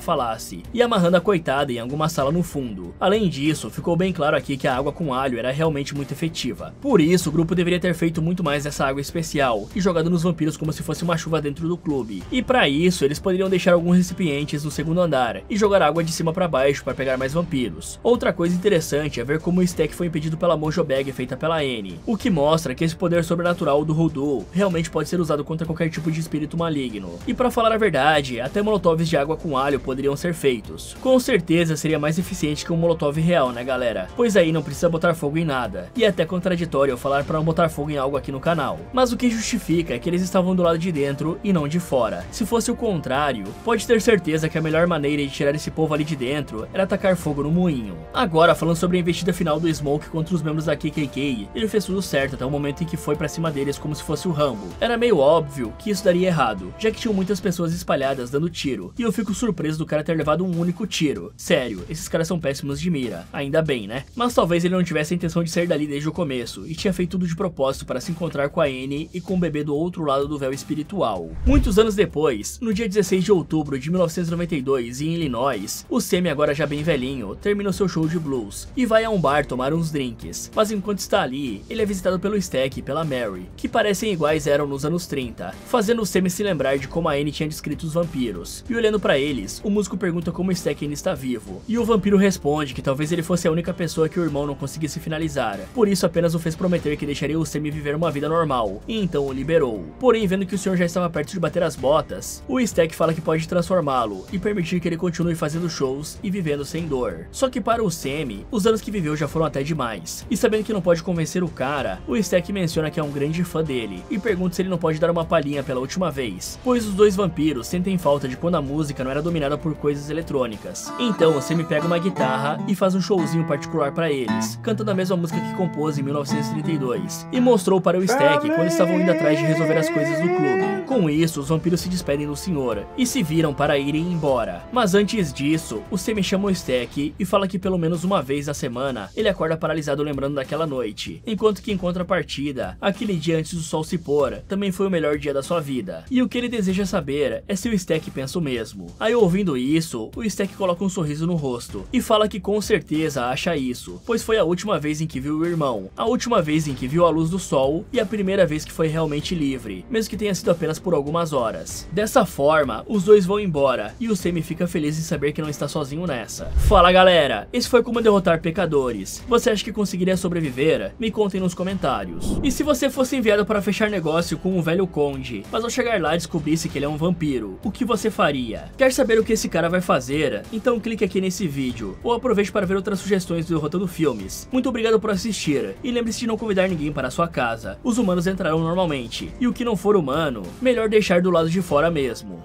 falasse, e amarrando a coitada em alguma sala no fundo. Além disso, ficou bem claro aqui que a água com alho era realmente muito efetiva. Por isso, o grupo deveria ter feito muito mais dessa água especial e jogado nos vampiros como se fosse uma chuva dentro do clube. E para isso, eles poderiam deixar alguns recipientes no segundo andar e jogar água de cima para baixo para pegar mais vampiros. Outra coisa interessante é ver como o stack foi impedido pela Mojo Bag feita pela Annie, o que mostra que esse poder sobrenatural do Hoodoo realmente pode ser usado contra qualquer tipo de espírito maligno. E para falar a verdade, até molotovs de água com alho poderiam ser feitos. Com certeza seria mais eficiente que um molotov real, né galera? Pois aí não precisa botar fogo em nada. E é até contraditório eu falar para não botar fogo em algo aqui no canal. Mas o que justifica é que eles estavam do lado de dentro e não de fora. Se fosse o contrário, pode ter certeza que a melhor maneira de tirar esse povo ali de dentro era tacar fogo no moinho. Agora, falando sobre a investida final do Smoke contra os membros da KKK, ele fez tudo certo até o momento em que foi pra cima deles como se fosse o Rambo. Era meio óbvio que isso daria errado, já que tinham muitas pessoas espalhadas dando tiro, e eu fico surpreso do cara ter levado um único tiro. Sério, esses caras são péssimos de mira, ainda bem, né? Mas talvez ele não tivesse a intenção de sair dali desde o começo, e tinha feito tudo de propósito para se encontrar com a Annie e com o bebê do outro lado do véu espiritual. Muitos anos depois, no dia 16 de outubro de 1992, em Illinois, o Sammy, agora já bem velhinho, termina o seu show de blues e vai a um bar tomar uns drinks. Mas enquanto está ali, ele é visitado pelo Stack e pela Mary, que parecem iguais eram nos anos 30, fazendo o Sammy se lembrar de como a Annie tinha descrito os vampiros. E olhando pra eles, o músico pergunta como o Stack ainda está vivo, e o vampiro responde que talvez ele fosse a única pessoa que o irmão não conseguisse finalizar, por isso apenas o fez prometer que deixaria o Sammy viver uma vida normal, e então o liberou. Porém, vendo que o senhor já estava perto de bater as botas, o Stack fala que pode transformá-lo e permitir que ele continue fazendo shows e vivendo sem dor. Só que para o Sammy, os anos que viveu já foram até demais, e sabendo que não pode convencer o cara, o Stack menciona que é um grande fã dele, e pergunta se ele não pode dar uma palhinha pela última vez, pois os dois vampiros sentem falta de quando a música não era dominada por coisas eletrônicas. Então o Sammy pega uma guitarra e faz um showzinho particular para eles, cantando a mesma música que compôs em 1932, e mostrou para o Stack quando estavam indo atrás de resolver as coisas do clube. Com isso, os vampiros se despedem do senhor e se viram para irem embora. Mas antes disso, o Sammy chama o Stack e fala que pelo menos uma vez na semana ele acorda paralisado lembrando daquela noite, enquanto que em contrapartida, aquele dia antes do sol se pôr também foi o melhor dia da sua vida. E o que ele deseja saber é se o Stack pensa o mesmo. Aí, ouvindo isso, o Stack coloca um sorriso no rosto e fala que com certeza acha isso, pois foi a última vez em que viu o irmão, a última vez em que viu a luz do sol e a primeira vez que foi realmente livre, mesmo que tenha sido apenas por algumas horas. Dessa forma, os dois vão embora e o Sammy fica feliz em saber que não está sozinho nessa. Fala galera, esse foi como derrotar pecadores. Você acha que conseguiria sobreviver? Me contem nos comentários. E se você fosse enviado para fechar negócio com um velho conde, mas ao chegar lá descobrisse que ele é um vampiro, o que você faria? Quer saber o que esse cara vai fazer? Então clique aqui nesse vídeo, ou aproveite para ver outras sugestões do Derrotando Filmes. Muito obrigado por assistir, e lembre-se de não convidar ninguém para a sua casa. Os humanos entrarão normalmente, e o que não for humano, melhor deixar do lado de fora mesmo.